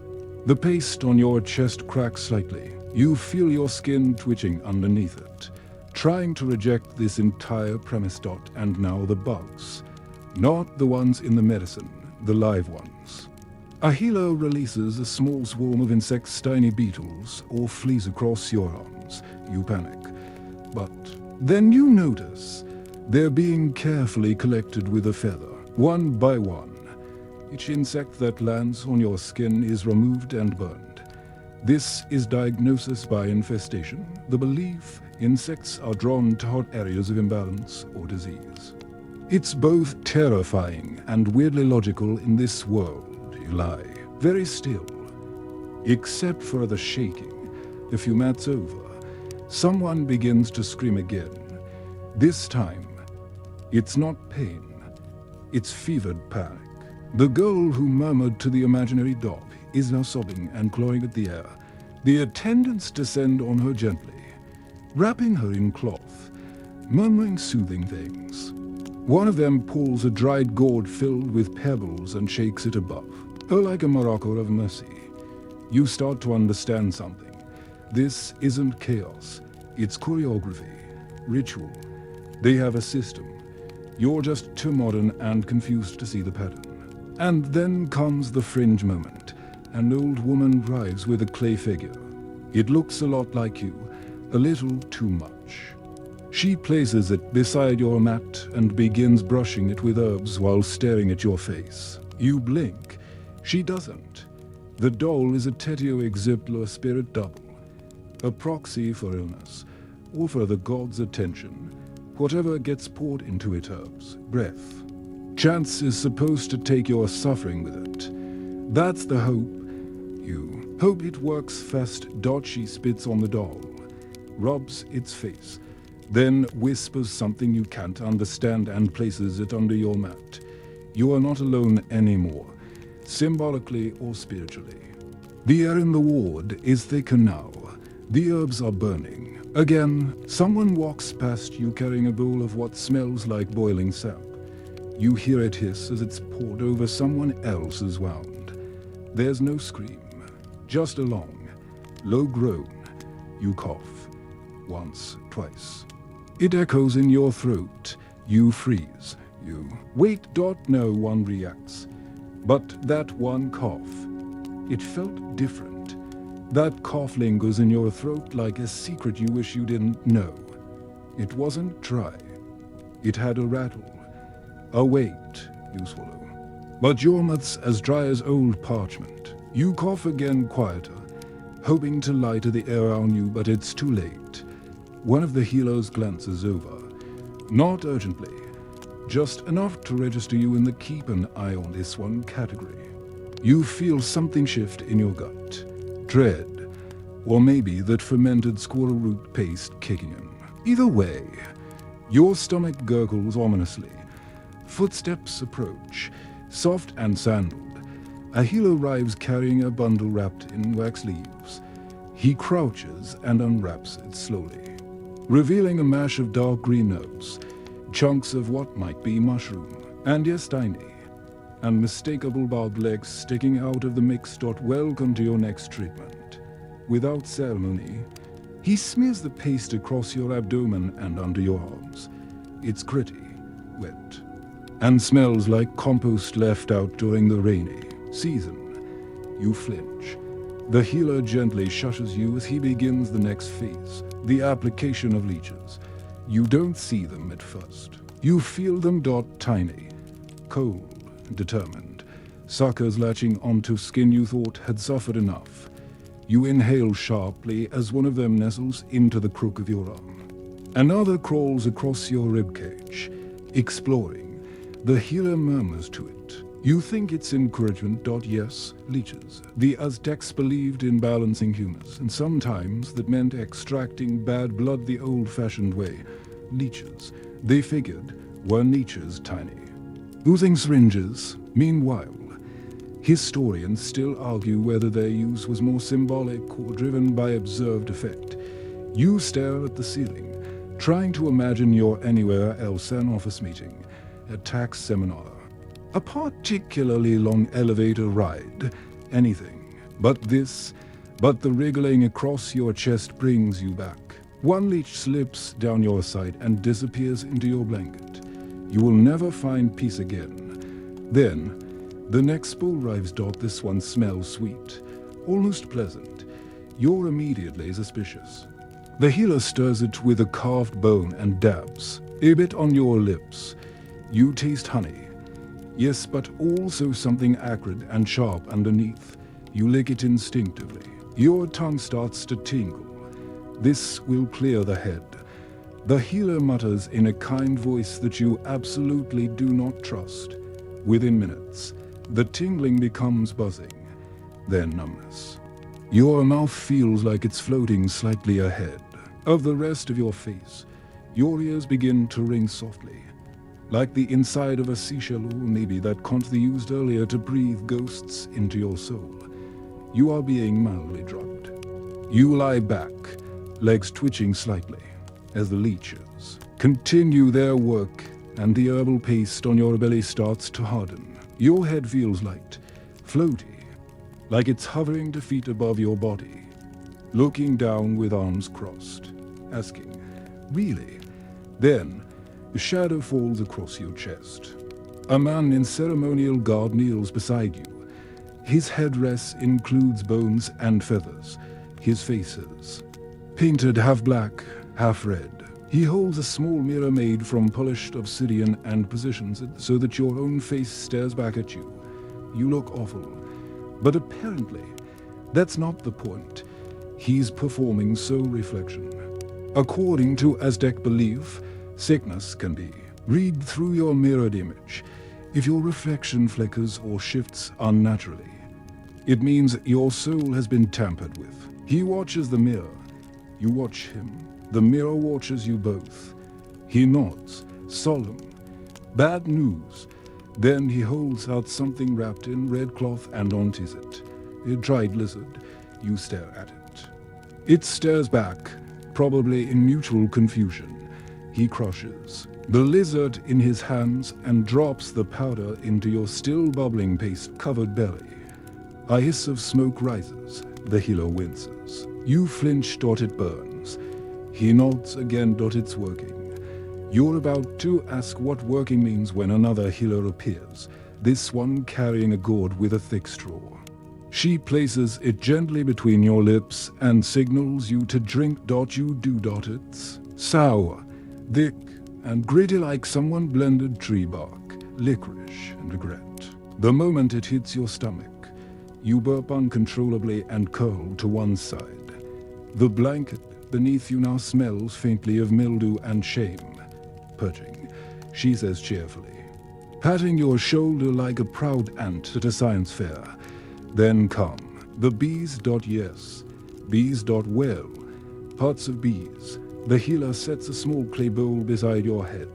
The paste on your chest cracks slightly. You feel your skin twitching underneath it, trying to reject this entire premise. And now the bugs. Not the ones in the medicine, the live ones. A healer releases a small swarm of insects, tiny beetles, or fleas across your arms. You panic. But then you notice they're being carefully collected with a feather, one by one. Each insect that lands on your skin is removed and burned. This is diagnosis by infestation, the belief insects are drawn to hot areas of imbalance or disease. It's both terrifying and weirdly logical in this world. You lie, very still, except for the shaking. A few mats over, someone begins to scream again. This time, it's not pain, it's fevered panic. The girl who murmured to the imaginary dog is now sobbing and clawing at the air. The attendants descend on her gently, wrapping her in cloth, murmuring soothing things. One of them pulls a dried gourd filled with pebbles and shakes it above, like a miracle of mercy. You start to understand something. This isn't chaos, it's choreography, ritual. They have a system. You're just too modern and confused to see the pattern. And then comes the fringe moment. An old woman arrives with a clay figure. It looks a lot like you, a little too much. She places it beside your mat and begins brushing it with herbs while staring at your face. You blink. She doesn't. The doll is a Tetio Exemplar spirit double, a proxy for illness, or for the god's attention. Whatever gets poured into it herbs, breath. Chance is supposed to take your suffering with it. That's the hope. You hope it works fast. She spits on the doll, rubs its face, then whispers something you can't understand and places it under your mat. You are not alone anymore, symbolically or spiritually. The air in the ward is thicker now. The herbs are burning. Again, someone walks past you carrying a bowl of what smells like boiling sap. You hear it hiss as it's poured over someone else's wound. There's no scream, just a long, low groan. You cough. Once, twice. It echoes in your throat. You freeze. You wait. No one reacts. But that one cough, it felt different. That cough lingers in your throat like a secret you wish you didn't know. It wasn't dry. It had a rattle. A weight, you swallow. But your mouth's as dry as old parchment. You cough again, quieter, hoping to lighter the air on you, but it's too late. One of the healers glances over. Not urgently, just enough to register you in the keep an eye on this one category. You feel something shift in your gut. Dread, or maybe that fermented squirrel root paste kicking in. Either way, your stomach gurgles ominously. Footsteps approach, soft and sandaled. A healer arrives carrying a bundle wrapped in wax leaves. He crouches and unwraps it slowly, revealing a mash of dark green herbs, chunks of what might be mushroom, and yes, tiny, unmistakable barbed legs sticking out of the mix. Welcome to your next treatment. Without ceremony, he smears the paste across your abdomen and under your arms. It's gritty, wet, and smells like compost left out during the rainy season. You flinch. The healer gently shushes you as he begins the next phase, the application of leeches. You don't see them at first. You feel them. Tiny, cold, determined, suckers latching onto skin you thought had suffered enough. You inhale sharply as one of them nestles into the crook of your arm. Another crawls across your ribcage, exploring. The healer murmurs to it. You think it's encouragement. Yes, leeches. The Aztecs believed in balancing humors, and sometimes that meant extracting bad blood the old-fashioned way. Leeches, they figured, were niches. Tiny, oozing syringes. Meanwhile, historians still argue whether their use was more symbolic or driven by observed effect. You stare at the ceiling, trying to imagine you're anywhere else: an office meeting, a tax seminar, a particularly long elevator ride, anything. But the wriggling across your chest brings you back. One leech slips down your side and disappears into your blanket. You will never find peace again. Then, the next bowl arrives. This one smells sweet, almost pleasant. You're immediately suspicious. The healer stirs it with a carved bone and dabs a bit on your lips. You taste honey. Yes, but also something acrid and sharp underneath. You lick it instinctively. Your tongue starts to tingle. This will clear the head. The healer mutters in a kind voice that you absolutely do not trust. Within minutes, the tingling becomes buzzing, then numbness. Your mouth feels like it's floating slightly ahead of the rest of your face. Your ears begin to ring softly. like the inside of a seashell, or maybe that conch they used earlier to breathe ghosts into your soul. You are being mildly drugged. You lie back, legs twitching slightly, as the leeches continue their work and the herbal paste on your belly starts to harden. Your head feels light, floaty, like it's hovering 2 feet above your body, looking down with arms crossed, asking, "Really?" Then, a shadow falls across your chest. A man in ceremonial garb kneels beside you. His headdress includes bones and feathers. His face is painted half black, half red. He holds a small mirror made from polished obsidian and positions it so that your own face stares back at you. You look awful. But apparently, that's not the point. He's performing soul reflection. According to Aztec belief, sickness can be read through your mirrored image. If your reflection flickers or shifts unnaturally, it means your soul has been tampered with. He watches the mirror. You watch him. The mirror watches you both. He nods, solemn. Bad news. Then he holds out something wrapped in red cloth and unties it. A dried lizard. You stare at it. It stares back, probably in mutual confusion. He crushes the lizard in his hands and drops the powder into your still bubbling paste-covered belly. A hiss of smoke rises. The healer winces. You flinch, it burns. He nods again, it's working. You're about to ask what working means when another healer appears, this one carrying a gourd with a thick straw. She places it gently between your lips and signals you to drink. You do. It's sour, thick, and gritty like someone blended tree bark, licorice, and regret. The moment it hits your stomach, you burp uncontrollably and curl to one side. The blanket beneath you now smells faintly of mildew and shame. Purging, she says cheerfully, patting your shoulder like a proud ant at a science fair. Then come the bees. Yes, bees. Well, parts of bees. The healer sets a small clay bowl beside your head,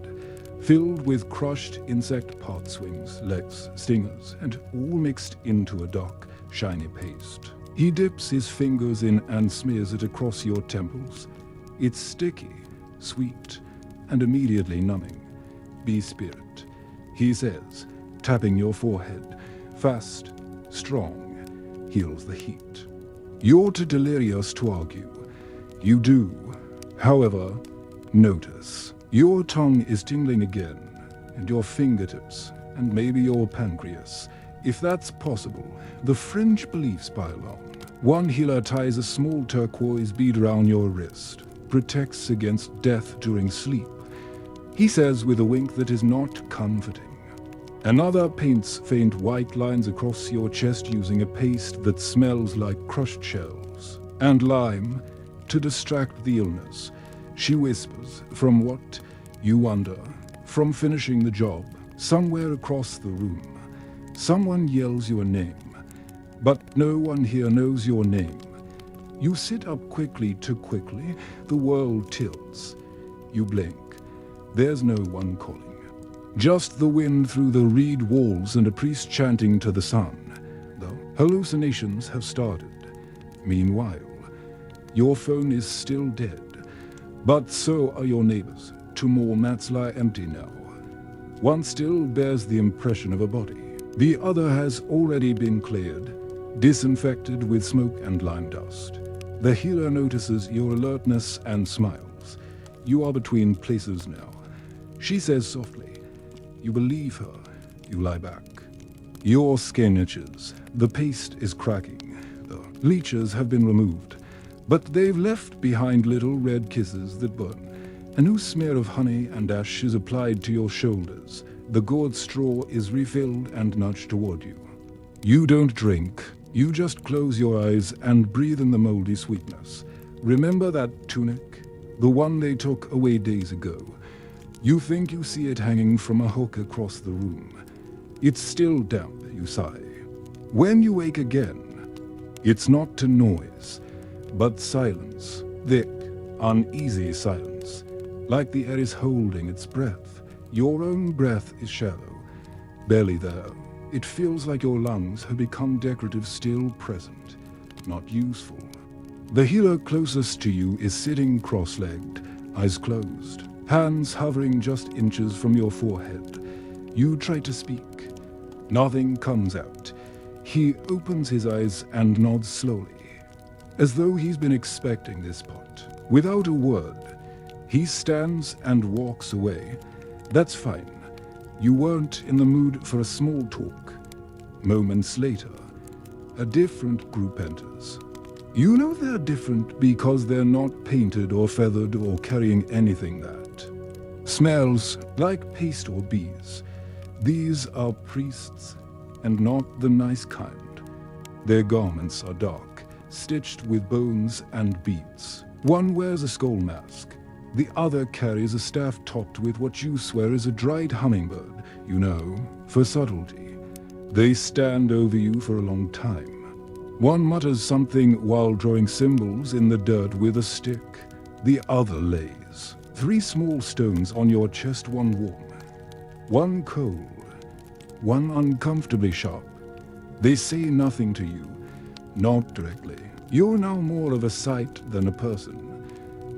filled with crushed insect parts, wings, legs, stingers, and all mixed into a dark, shiny paste. He dips his fingers in and smears it across your temples. It's sticky, sweet, and immediately numbing. Bee spirit, he says, tapping your forehead. Fast, strong, heals the heat. You're too delirious to argue. You do, however, notice. Your tongue is tingling again, and your fingertips, and maybe your pancreas. If that's possible, the fringe beliefs pile on. One healer ties a small turquoise bead around your wrist, protects against death during sleep. He says with a wink that is not comforting. Another paints faint white lines across your chest using a paste that smells like crushed shells and lime to distract the illness. She whispers, from what? You wonder. From finishing the job, somewhere across the room. Someone yells your name, but no one here knows your name. You sit up quickly, too quickly. The world tilts. You blink. There's no one calling. Just the wind through the reed walls and a priest chanting to the sun. The hallucinations have started. Meanwhile, your phone is still dead. But so are your neighbors. 2 more mats lie empty now. One still bears the impression of a body. The other has already been cleared, disinfected with smoke and lime dust. The healer notices your alertness and smiles. You are between places now. She says softly, you believe her. You lie back. Your skin itches. The paste is cracking. The leeches have been removed, but they've left behind little red kisses that burn. A new smear of honey and ash is applied to your shoulders. The gourd straw is refilled and nudged toward you. You don't drink. You just close your eyes and breathe in the moldy sweetness. Remember that tunic? The one they took away days ago. You think you see it hanging from a hook across the room. It's still damp, you sigh. When you wake again, it's not to noise, but silence. Thick, uneasy silence. Like the air is holding its breath. Your own breath is shallow, barely there. It feels like your lungs have become decorative, still present, not useful. The healer closest to you is sitting cross-legged, eyes closed, hands hovering just inches from your forehead. You try to speak. Nothing comes out. He opens his eyes and nods slowly, as though he's been expecting this part. Without a word, he stands and walks away. That's fine. You weren't in the mood for a small talk. Moments later, a different group enters. You know they're different because they're not painted or feathered or carrying anything that smells like paste or bees. These are priests, and not the nice kind. Their garments are dark, stitched with bones and beads. One wears a skull mask. The other carries a staff topped with what you swear is a dried hummingbird, for subtlety. They stand over you for a long time. One mutters something while drawing symbols in the dirt with a stick. The other lays 3 small stones on your chest, one warm, one cold, one uncomfortably sharp. They say nothing to you, not directly. You're now more of a sight than a person.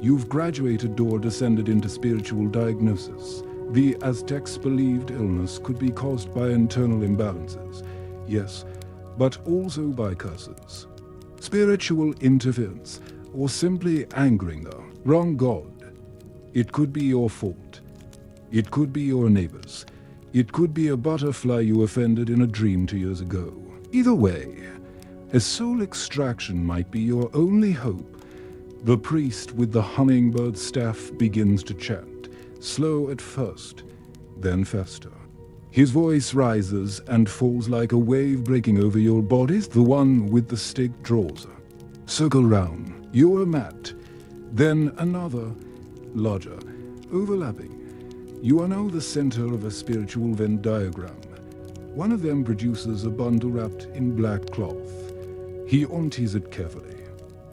You've graduated or descended into spiritual diagnosis. The Aztecs believed illness could be caused by internal imbalances, yes, but also by curses, spiritual interference, or simply angering the wrong god. It could be your fault. It could be your neighbor's. It could be a butterfly you offended in a dream 2 years ago. Either way, a soul extraction might be your only hope. The priest with the hummingbird staff begins to chant, slow at first, then faster. His voice rises and falls like a wave breaking over your bodies. The one with the stick draws. Circle round. You're a mat. Then another, larger, overlapping. You are now the center of a spiritual Venn diagram. One of them produces a bundle wrapped in black cloth. He unties it carefully,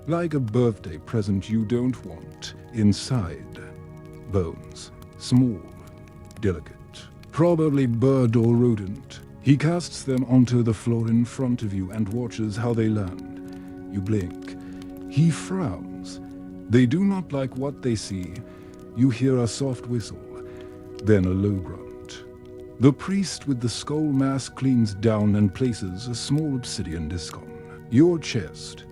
like a birthday present you don't want. Inside, bones, small, delicate. Probably bird or rodent. He casts them onto the floor in front of you and watches how they land. You blink. He frowns. They do not like what they see. You hear a soft whistle, then a low grunt. The priest with the skull mask leans down and places a small obsidian disc on your chest,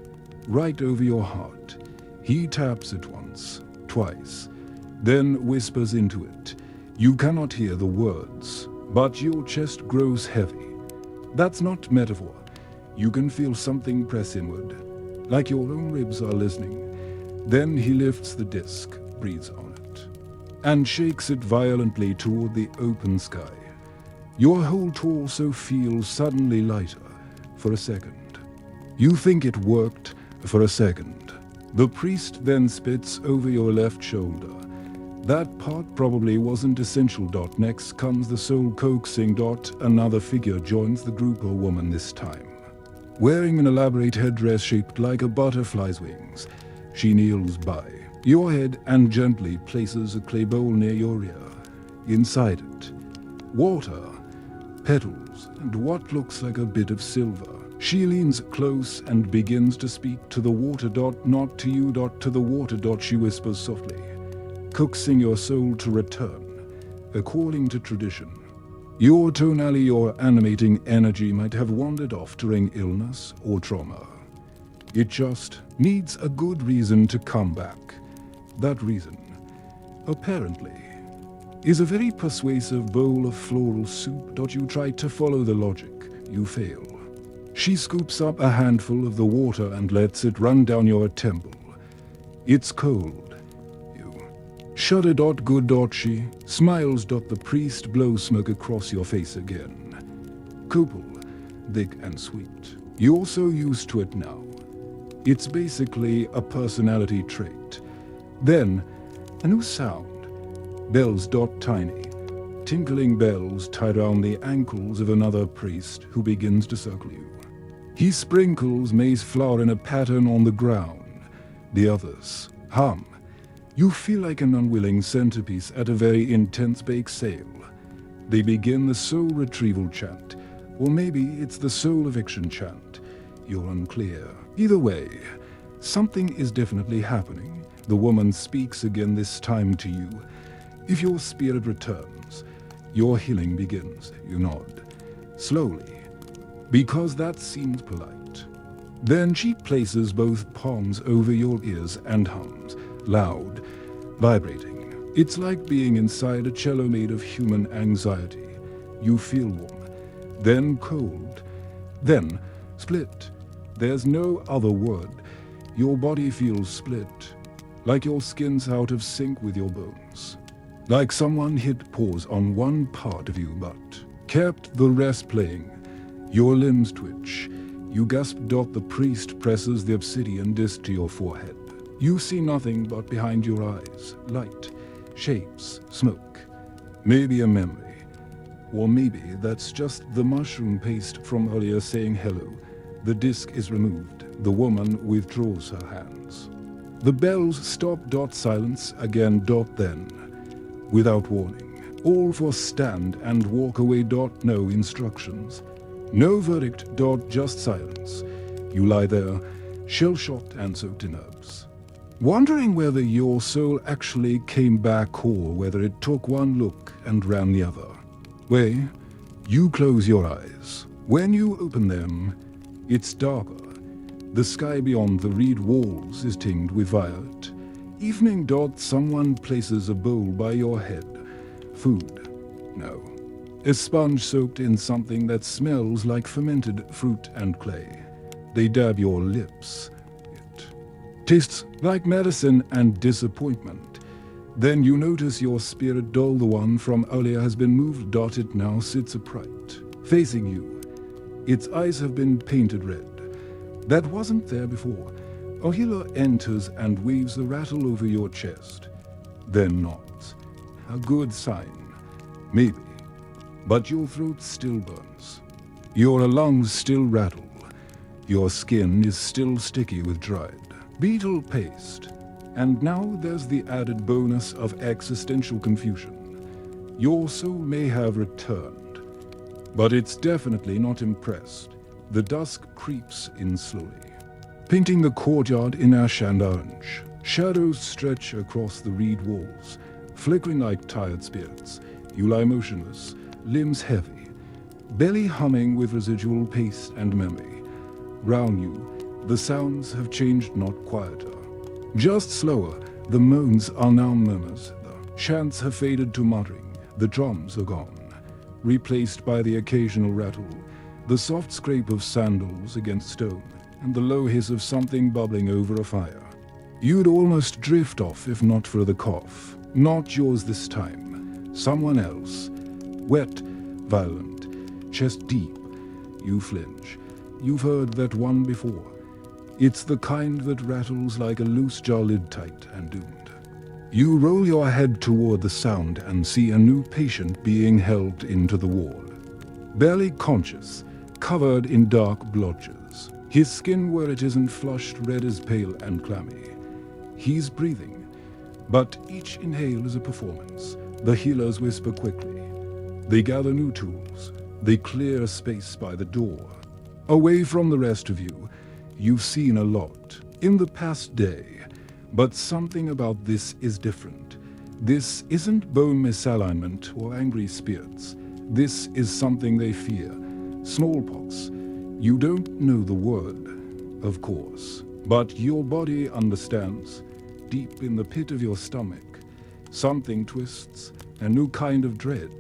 right over your heart. He taps it once, twice, then whispers into it. You cannot hear the words, but your chest grows heavy. That's not metaphor. You can feel something press inward, like your own ribs are listening. Then he lifts the disc, breathes on it, and shakes it violently toward the open sky. Your whole torso feels suddenly lighter for a second. You think it worked for a second. The priest then spits over your left shoulder. That part probably wasn't essential. Next comes the soul coaxing. Another figure joins the group, a woman this time, wearing an elaborate headdress shaped like a butterfly's wings. She kneels by your head and gently places a clay bowl near your ear. Inside it, water, petals, and what looks like a bit of silver. She leans close and begins to speak to the water. Not to you. To the water. She whispers softly, coaxing your soul to return, according to tradition. Your tonally or animating energy might have wandered off during illness or trauma. It just needs a good reason to come back. That reason, apparently, is a very persuasive bowl of floral soup. You try to follow the logic. You fail. She scoops up a handful of the water and lets it run down your temple. It's cold. Shudder. Good. She smiles. The priest blows smoke across your face again. Copal, thick and sweet. You're so used to it now. It's basically a personality trait. Then, a new sound. Bells. Tiny, tinkling bells tied around the ankles of another priest who begins to circle you. He sprinkles maize flour in a pattern on the ground. The others hum, You feel like an unwilling centerpiece at a very intense bake sale. They begin the soul retrieval chant, or maybe it's the soul eviction chant. You're unclear. Either way, something is definitely happening. The woman speaks again, this time to you. If your spirit returns, your healing begins. You nod. Slowly, because that seems polite. Then she places both palms over your ears and hums, loud, vibrating. It's like being inside a cello made of human anxiety. You feel warm, then cold, then split. There's no other word. Your body feels split, like your skin's out of sync with your bones. Like someone hit pause on one part of you but kept the rest playing. Your limbs twitch. You gasp. The priest presses the obsidian disc to your forehead. You see nothing but behind your eyes, light, shapes, smoke. Maybe a memory. Or maybe that's just the mushroom paste from earlier saying hello. The disc is removed. The woman withdraws her hands. The bells stop. Silence again. Then, without warning, all for stand and walk away. No instructions. No verdict. Just silence. You lie there, shell-shocked and soaked in herbs, wondering whether your soul actually came back or whether it took one look and ran the other. You close your eyes. When you open them, it's darker. The sky beyond the reed walls is tinged with violet. Evening. Someone places a bowl by your head. Food. No. A sponge soaked in something that smells like fermented fruit and clay. They dab your lips. It tastes like medicine and disappointment. Then you notice your spirit doll, the one from earlier, has been moved. It now sits upright, facing you. Its eyes have been painted red. That wasn't there before. A healer enters and waves the rattle over your chest. Then nods. A good sign. Maybe. But your throat still burns. Your lungs still rattle. Your skin is still sticky with dried beetle paste. And now there's the added bonus of existential confusion. Your soul may have returned, but it's definitely not impressed. The dusk creeps in slowly, painting the courtyard in ash and orange. Shadows stretch across the reed walls, flickering like tired spirits. You lie motionless, limbs heavy, belly humming with residual paste and memory. Round you, the sounds have changed, not quieter, just slower. The moans are now murmurs. The chants have faded to muttering. The drums are gone, replaced by the occasional rattle, the soft scrape of sandals against stone, and the low hiss of something bubbling over a fire. You'd almost drift off if not for the cough. Not yours this time. Someone else. Wet, violent, chest deep. You flinch. You've heard that one before. It's the kind that rattles like a loose jar lid, tight and doomed. You roll your head toward the sound and see a new patient being held into the wall. Barely conscious, covered in dark blotches. His skin, where it isn't flushed red, is pale and clammy. He's breathing, but each inhale is a performance. The healers whisper quickly. They gather new tools. They clear a space by the door. Away from the rest of you, you've seen a lot in the past day, but something about this is different. This isn't bone misalignment or angry spirits. This is something they fear. Smallpox. You don't know the word, of course, but your body understands. Deep in the pit of your stomach, something twists, a new kind of dread.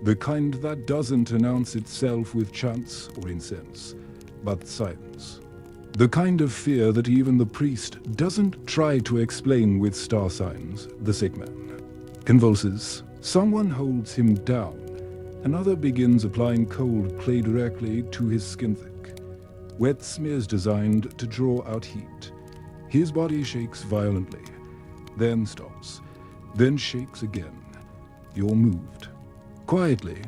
The kind that doesn't announce itself with chants or incense, but silence. The kind of fear that even the priest doesn't try to explain with star signs. The sick man convulses. Someone holds him down. Another begins applying cold clay directly to his skin thick. Wet smears designed to draw out heat. His body shakes violently, then stops, then shakes again. You're moved. Quietly,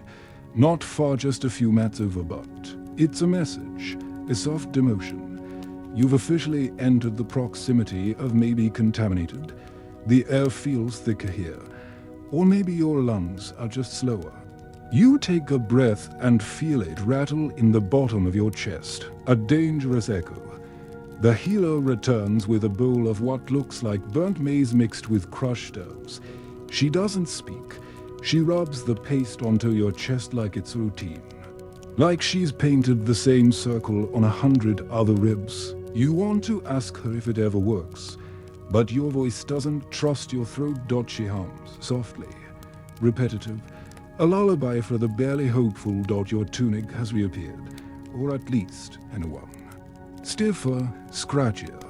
not far, just a few mats over, but it's a message, a soft demotion. You've officially entered the proximity of maybe contaminated, The air feels thicker here. Or maybe your lungs are just slower. You take a breath and feel it rattle in the bottom of your chest, a dangerous echo. The healer returns with a bowl of what looks like burnt maize mixed with crushed herbs. She doesn't speak. She rubs the paste onto your chest like it's routine. Like she's painted the same circle on 100 other ribs. You want to ask her if it ever works, but your voice doesn't trust your throat. She hums, softly, repetitive, a lullaby for the barely hopeful. Your tunic has reappeared, or at least in a one. Stiffer, scratchier,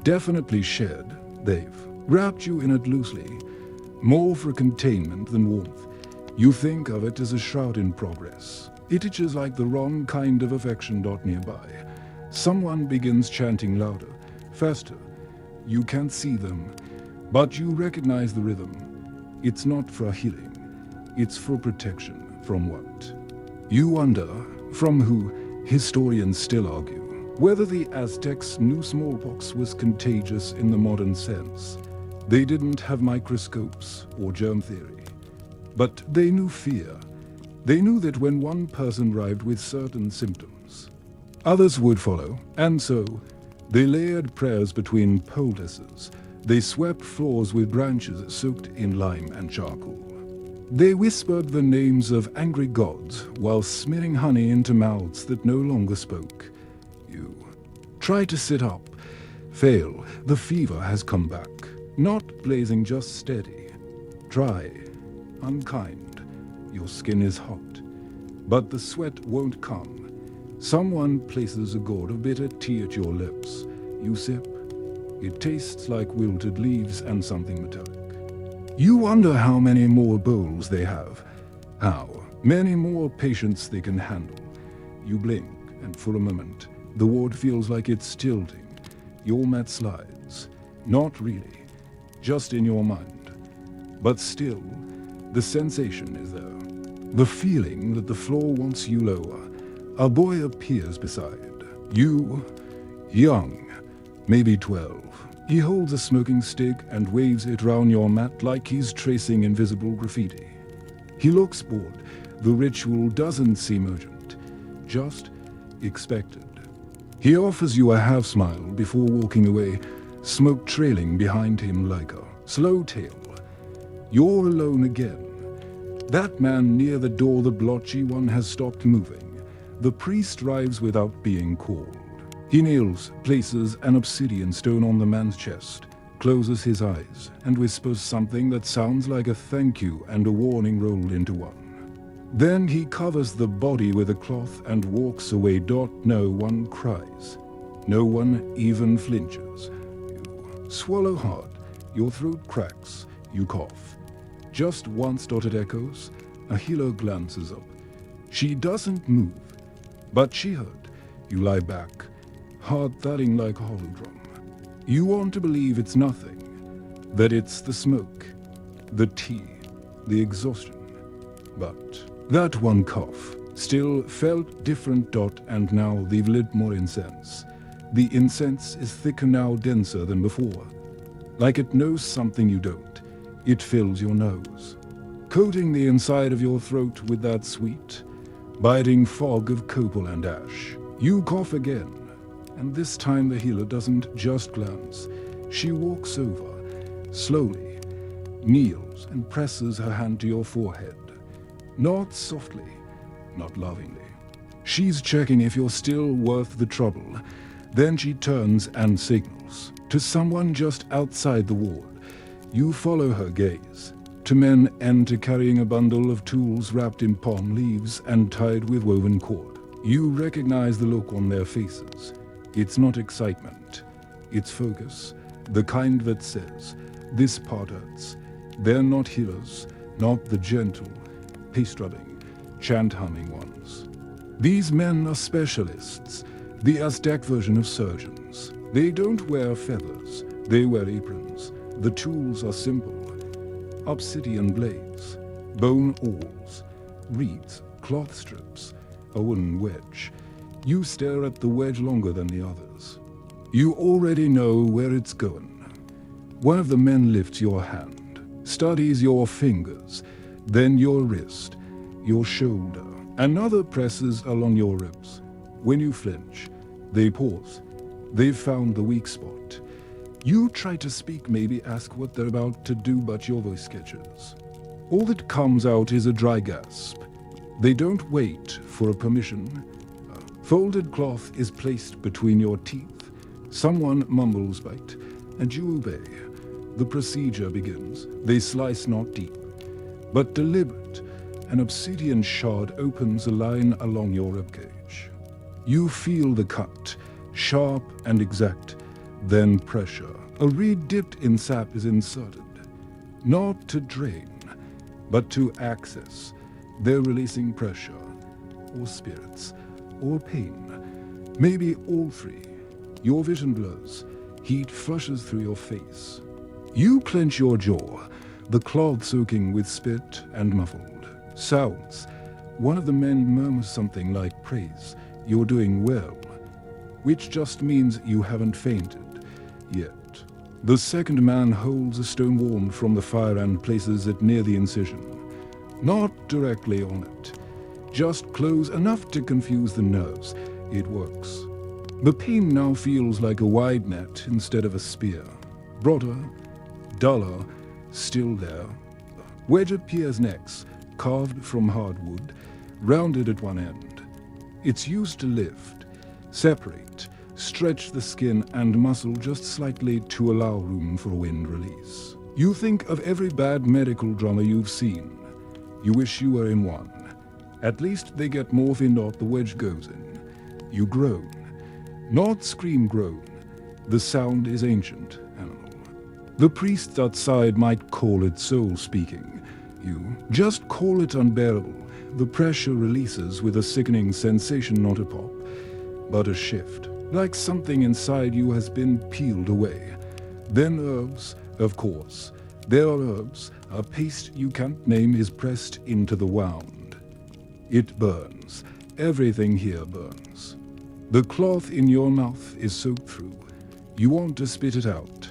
definitely shed. They've wrapped you in it loosely, more for containment than warmth. You think of it as a shroud in progress. It itches like the wrong kind of affection. Nearby, someone begins chanting louder, faster. You can't see them, but you recognize the rhythm. It's not for healing. It's for protection. From what? You wonder, from who? Historians still argue whether the Aztecs knew smallpox was contagious in the modern sense. They didn't have microscopes or germ theory, but they knew fear. They knew that when one person arrived with certain symptoms, others would follow, and so they layered prayers between poultices. They swept floors with branches soaked in lime and charcoal. They whispered the names of angry gods while smearing honey into mouths that no longer spoke. You try to sit up, fail. The fever has come back. Not blazing, just steady. Dry, unkind. Your skin is hot, but the sweat won't come. Someone places a gourd of bitter tea at your lips. You sip. It tastes like wilted leaves and something metallic. You wonder how many more bowls they have, how many more patients they can handle. You blink, and for a moment, the ward feels like it's tilting. Your mat slides. Not really, just in your mind. But still, the sensation is there. The feeling that the floor wants you lower. A boy appears beside you, young, maybe 12. He holds a smoking stick and waves it round your mat like he's tracing invisible graffiti. He looks bored. The ritual doesn't seem urgent, just expected. He offers you a half smile before walking away, smoke trailing behind him like a slow tail. You're alone again. That man near the door, the blotchy one, has stopped moving. The priest arrives without being called. He kneels, places an obsidian stone on the man's chest, closes his eyes, and whispers something that sounds like a thank you and a warning rolled into one. Then he covers the body with a cloth and walks away. No one cries. No one even flinches. You swallow hard. Your throat cracks. You cough. Just once. It echoes. A healer glances up. She doesn't move, but she heard. You lie back, heart thudding like a hollow drum. You want to believe it's nothing, that it's the smoke, the tea, the exhaustion. But that one cough still felt different. And now they've lit more incense. The incense is thicker now, denser than before. Like it knows something you don't. It fills your nose, coating the inside of your throat with that sweet, biting fog of copal and ash. You cough again, and this time the healer doesn't just glance. She walks over, slowly, kneels and presses her hand to your forehead. Not softly, not lovingly. She's checking if you're still worth the trouble. Then she turns and signals to someone just outside the ward. You follow her gaze, to men enter carrying a bundle of tools wrapped in palm leaves and tied with woven cord. You recognize the look on their faces. It's not excitement, it's focus, the kind that says, this part hurts. They're not healers, not the gentle, paste-rubbing, chant-humming ones. These men are specialists, the Aztec version of surgeons. They don't wear feathers, they wear aprons. The tools are simple. Obsidian blades, bone awls, reeds, cloth strips, a wooden wedge. You stare at the wedge longer than the others. You already know where it's going. One of the men lifts your hand, studies your fingers, then your wrist, your shoulder. Another presses along your ribs. When you flinch, they pause. They've found the weak spot. You try to speak, maybe ask what they're about to do, but your voice catches. All that comes out is a dry gasp. They don't wait for a permission. A folded cloth is placed between your teeth. Someone mumbles bite, and you obey. The procedure begins. They slice not deep, but deliberate. An obsidian shard opens a line along your ribcage. You feel the cut, sharp and exact, then pressure. A reed dipped in sap is inserted, not to drain, but to access. They're releasing pressure, or spirits, or pain, maybe all three. Your vision blurs, heat flushes through your face. You clench your jaw, the cloth soaking with spit and muffled. Sounds. One of the men murmurs something like praise. You're doing well, which just means you haven't fainted yet. The second man holds a stone warmed from the fire and places it near the incision. Not directly on it, just close enough to confuse the nerves. It works. The pain now feels like a wide net instead of a spear. Broader, duller, still there. Wedge appears next, carved from hardwood, rounded at one end. It's used to lift, separate, stretch the skin and muscle just slightly to allow room for wind release. You think of every bad medical drama you've seen. You wish you were in one. At least they get morphined out the wedge goes in. You groan. Not scream groan. The sound is ancient, animal. The priests outside might call it soul speaking. You just call it unbearable. The pressure releases with a sickening sensation, not a pop, but a shift, like something inside you has been peeled away. Then herbs, of course. There are herbs. A paste you can't name is pressed into the wound. It burns. Everything here burns. The cloth in your mouth is soaked through. You want to spit it out,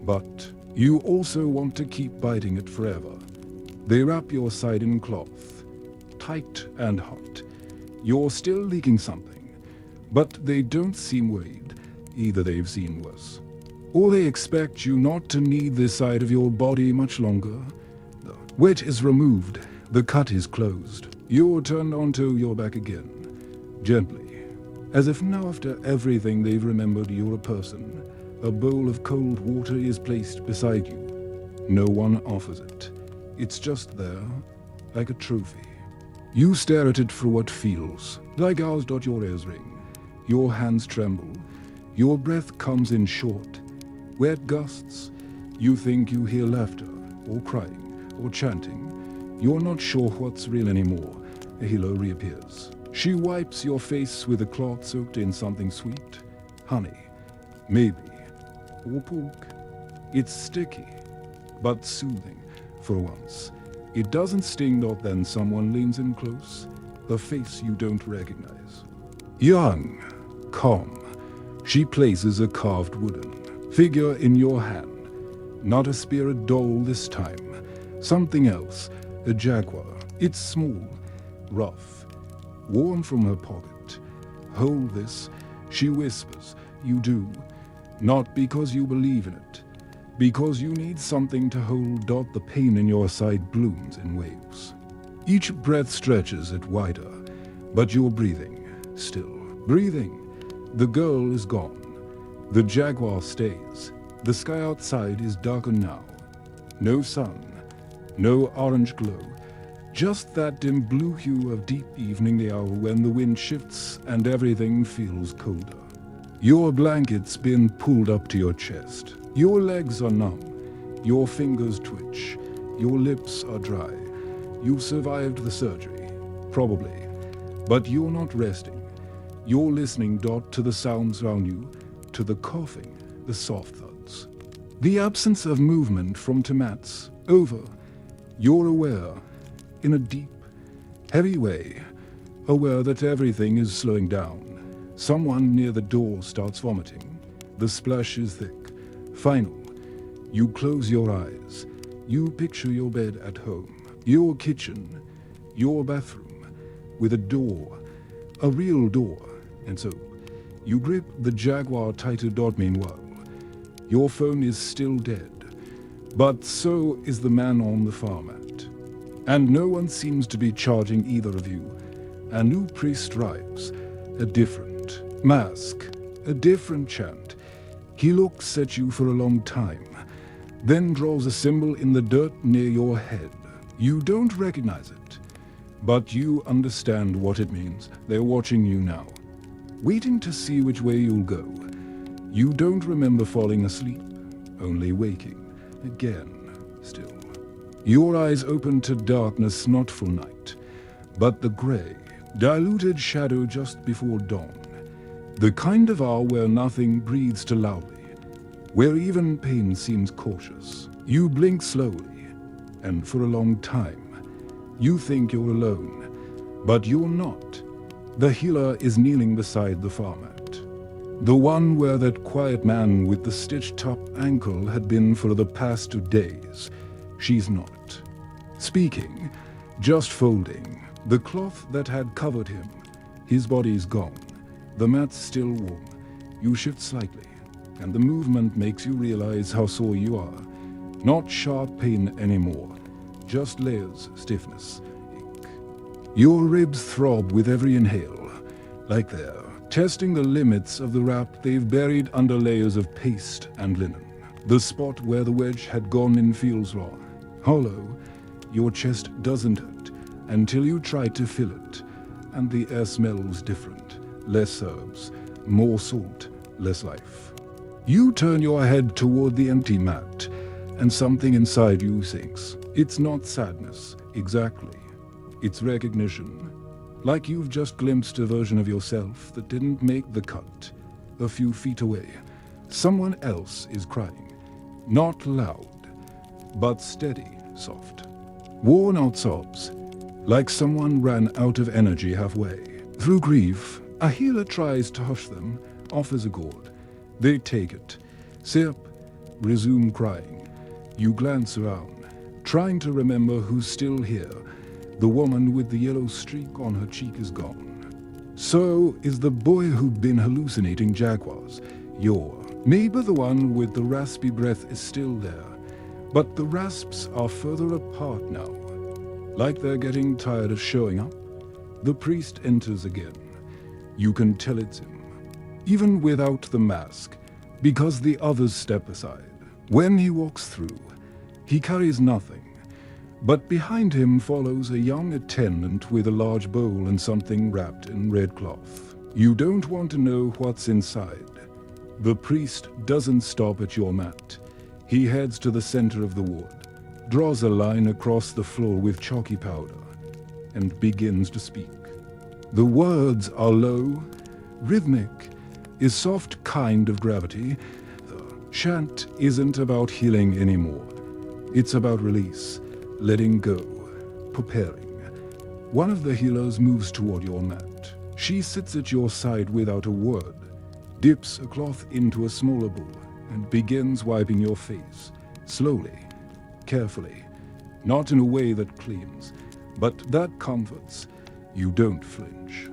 but you also want to keep biting it forever. They wrap your side in cloth, tight and hot. You're still leaking something, but they don't seem worried. Either they've seen worse, or they expect you not to need this side of your body much longer. The wedge is removed, the cut is closed. You're turned onto your back again, gently, as if now after everything they've remembered you're a person. A bowl of cold water is placed beside you. No one offers it. It's just there, like a trophy. You stare at it for what feels like hours. Your ears ring. Your hands tremble. Your breath comes in short, wet gusts. You think you hear laughter, or crying, or chanting. You're not sure what's real anymore. A halo reappears. She wipes your face with a cloth soaked in something sweet. Honey, maybe, or pork. It's sticky, but soothing. For once, it doesn't sting. Not then someone leans in close, a face you don't recognize. Young, calm, she places a carved wooden figure in your hand. Not a spirit doll this time, something else, a jaguar. It's small, rough, warm from her pocket. Hold this, she whispers. You do, not because you believe in it, because you need something to hold. The pain in your side blooms in waves. Each breath stretches it wider, but you're breathing, still breathing. The girl is gone. The jaguar stays. The sky outside is darker now. No sun, no orange glow, just that dim blue hue of deep evening, the hour when the wind shifts and everything feels colder. Your blanket's been pulled up to your chest. Your legs are numb, your fingers twitch, your lips are dry. You've survived the surgery, probably, but you're not resting. You're listening, to the sounds around you, to the coughing, the soft thuds. The absence of movement from Tamat's over. You're aware, in a deep, heavy way, aware that everything is slowing down. Someone near the door starts vomiting. The splash is thick, final. You close your eyes. You picture your bed at home, your kitchen, your bathroom, with a door, a real door, and so you grip the Jaguar tighter. Meanwhile, your phone is still dead, but so is the man on the farm mat. And no one seems to be charging either of you. A new priest arrives, a different mask, a different chant. He looks at you for a long time, then draws a symbol in the dirt near your head. You don't recognize it, but you understand what it means. They're watching you now, waiting to see which way you'll go. You don't remember falling asleep, only waking again still. Your eyes open to darkness, not full night, but the gray, diluted shadow just before dawn. The kind of hour where nothing breathes too loudly, where even pain seems cautious. You blink slowly, and for a long time, you think you're alone, but you're not. The healer is kneeling beside the farm mat. The one where that quiet man with the stitched-up ankle had been for the past 2 days. She's not speaking, just folding. The cloth that had covered him, his body's gone. The mat's still warm. You shift slightly, and the movement makes you realize how sore you are. Not sharp pain anymore, just layers, stiffness, ache. Your ribs throb with every inhale, like they're testing the limits of the wrap they've buried under layers of paste and linen. The spot where the wedge had gone in feels raw, hollow. Your chest doesn't hurt until you try to fill it, and the air smells different. Less herbs, more salt, less life. You turn your head toward the empty mat, and something inside you sinks. It's not sadness, exactly. It's recognition. Like you've just glimpsed a version of yourself that didn't make the cut. A few feet away, someone else is crying. Not loud, but steady, soft. Worn-out sobs, like someone ran out of energy halfway. Through grief, a healer tries to hush them, offers a gourd. They take it, sip, resume crying. You glance around, trying to remember who's still here. The woman with the yellow streak on her cheek is gone. So is the boy who'd been hallucinating jaguars. Maybe the one with the raspy breath is still there, but the rasps are further apart now, like they're getting tired of showing up. The priest enters again. You can tell it's him, even without the mask, because the others step aside. When he walks through, he carries nothing. But behind him follows a young attendant with a large bowl and something wrapped in red cloth. You don't want to know what's inside. The priest doesn't stop at your mat. He heads to the center of the ward, draws a line across the floor with chalky powder, and begins to speak. The words are low, rhythmic, a soft kind of gravity. The chant isn't about healing anymore. It's about release. Letting go, preparing. One of the healers moves toward your mat. She sits at your side without a word, dips a cloth into a smaller bowl, and begins wiping your face, slowly, carefully, not in a way that cleans, but that comforts. You don't flinch.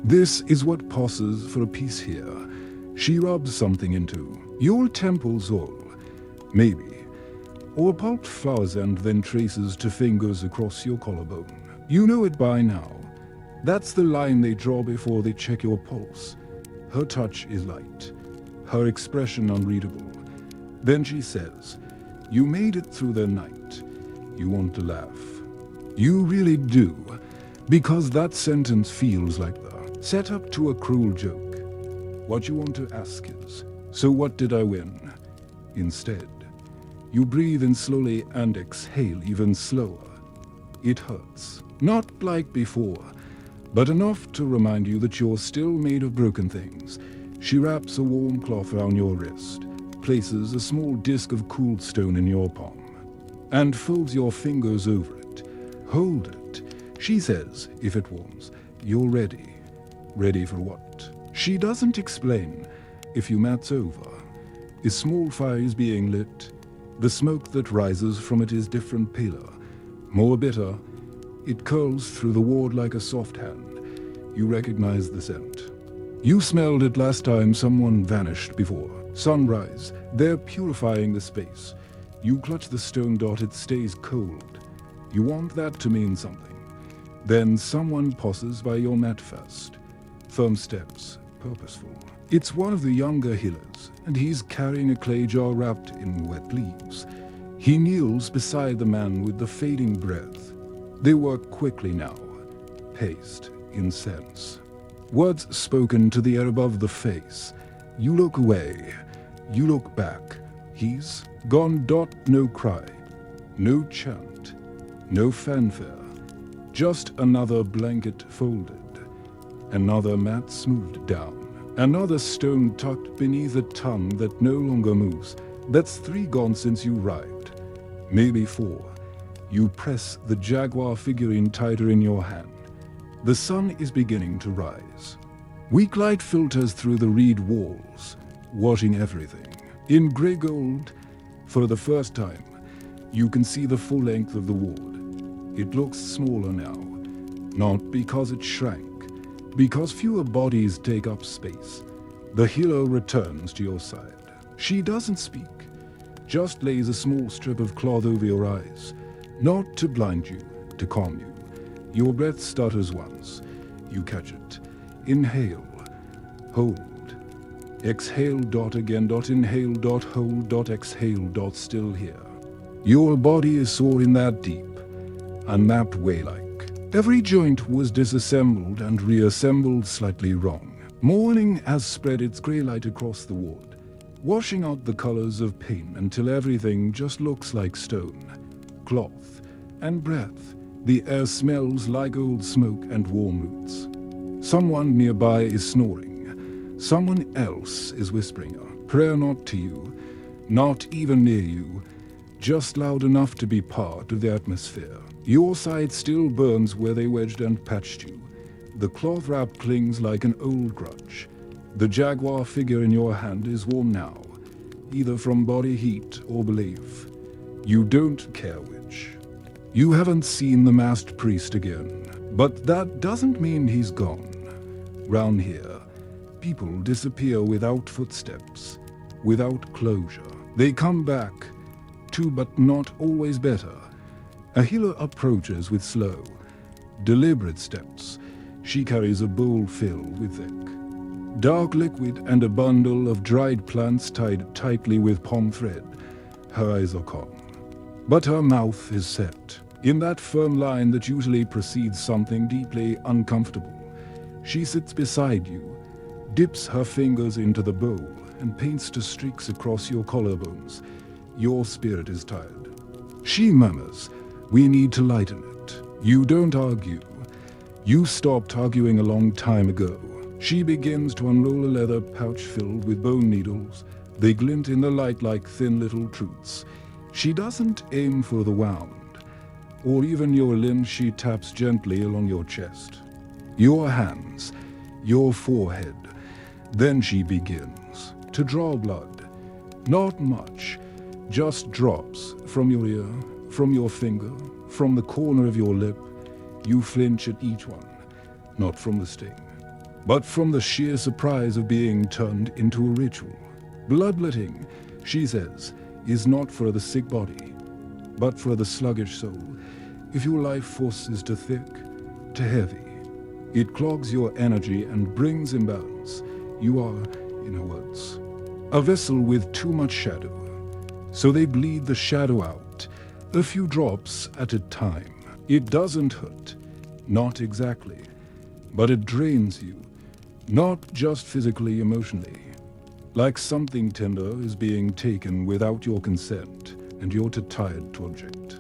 This is what passes for a piece here. She rubs something into your temples all, maybe, or pulped flowers and then traces 2 fingers across your collarbone. You know it by now. That's the line they draw before they check your pulse. Her touch is light, her expression unreadable. Then she says, "You made it through the night." You want to laugh. You really do, because that sentence feels like the setup to a cruel joke. What you want to ask is, so what did I win? Instead, you breathe in slowly and exhale even slower. It hurts. Not like before, but enough to remind you that you're still made of broken things. She wraps a warm cloth around your wrist, places a small disc of cooled stone in your palm, and folds your fingers over it. Hold it, she says, if it warms. You're ready. Ready for what? She doesn't explain. If you mat's over, a small fire is being lit. The smoke that rises from it is different paler, more bitter. It curls through the ward like a soft hand. You recognize the scent. You smelled it last time someone vanished before. Sunrise. They're purifying the space. You clutch the stone dot, it stays cold. You want that to mean something. Then someone passes by your mat first. Firm steps, purposeful. It's one of the younger healers, and he's carrying a clay jar wrapped in wet leaves. He kneels beside the man with the fading breath. They work quickly now, paced, incense. Words spoken to the air above the face. You look away. You look back. He's gone. No cry. No chant. No fanfare. Just another blanket folded. Another mat smoothed down. Another stone tucked beneath a tongue that no longer moves. That's 3 gone since you arrived. Maybe 4. You press the jaguar figurine tighter in your hand. The sun is beginning to rise. Weak light filters through the reed walls, washing everything. In grey gold, for the first time, you can see the full length of the ward. It looks smaller now, not because it shrank, because fewer bodies take up space. The healer returns to your side. She doesn't speak, just lays a small strip of cloth over your eyes, not to blind you, to calm you. Your breath stutters once. You catch it. Inhale. Hold. Exhale. Again. Inhale. Hold. Exhale. Still here. Your body is sore in that deep, unmapped way-like. Every joint was disassembled and reassembled slightly wrong. Morning has spread its grey light across the ward, washing out the colors of pain until everything just looks like stone, cloth, and breath. The air smells like old smoke and warm roots. Someone nearby is snoring. Someone else is whispering a prayer, not to you, not even near you, just loud enough to be part of the atmosphere. Your side still burns where they wedged and patched you. The cloth wrap clings like an old grudge. The jaguar figure in your hand is warm now, either from body heat or belief. You don't care which. You haven't seen the masked priest again, but that doesn't mean he's gone. Round here, people disappear without footsteps, without closure. They come back, too, but not always better. A healer approaches with slow, deliberate steps. She carries a bowl filled with thick, dark liquid and a bundle of dried plants tied tightly with palm thread. Her eyes are calm, but her mouth is set. In that firm line that usually precedes something deeply uncomfortable. She sits beside you, dips her fingers into the bowl, and paints two streaks across your collarbones. Your spirit is tired. She murmurs, "We need to lighten it." You don't argue. You stopped arguing a long time ago. She begins to unroll a leather pouch filled with bone needles. They glint in the light like thin little truths. She doesn't aim for the wound, or even your limbs. She taps gently along your chest, your hands, your forehead. Then she begins to draw blood. Not much, just drops from your ear, from your finger, from the corner of your lip. You flinch at each one, not from the sting, but from the sheer surprise of being turned into a ritual. Bloodletting, she says, is not for the sick body, but for the sluggish soul. If your life force is too thick, too heavy, it clogs your energy and brings imbalance. You are, in her words, a vessel with too much shadow. So they bleed the shadow out, a few drops at a time. It doesn't hurt, not exactly, but it drains you, not just physically, emotionally. Like something tender is being taken without your consent, and you're too tired to object.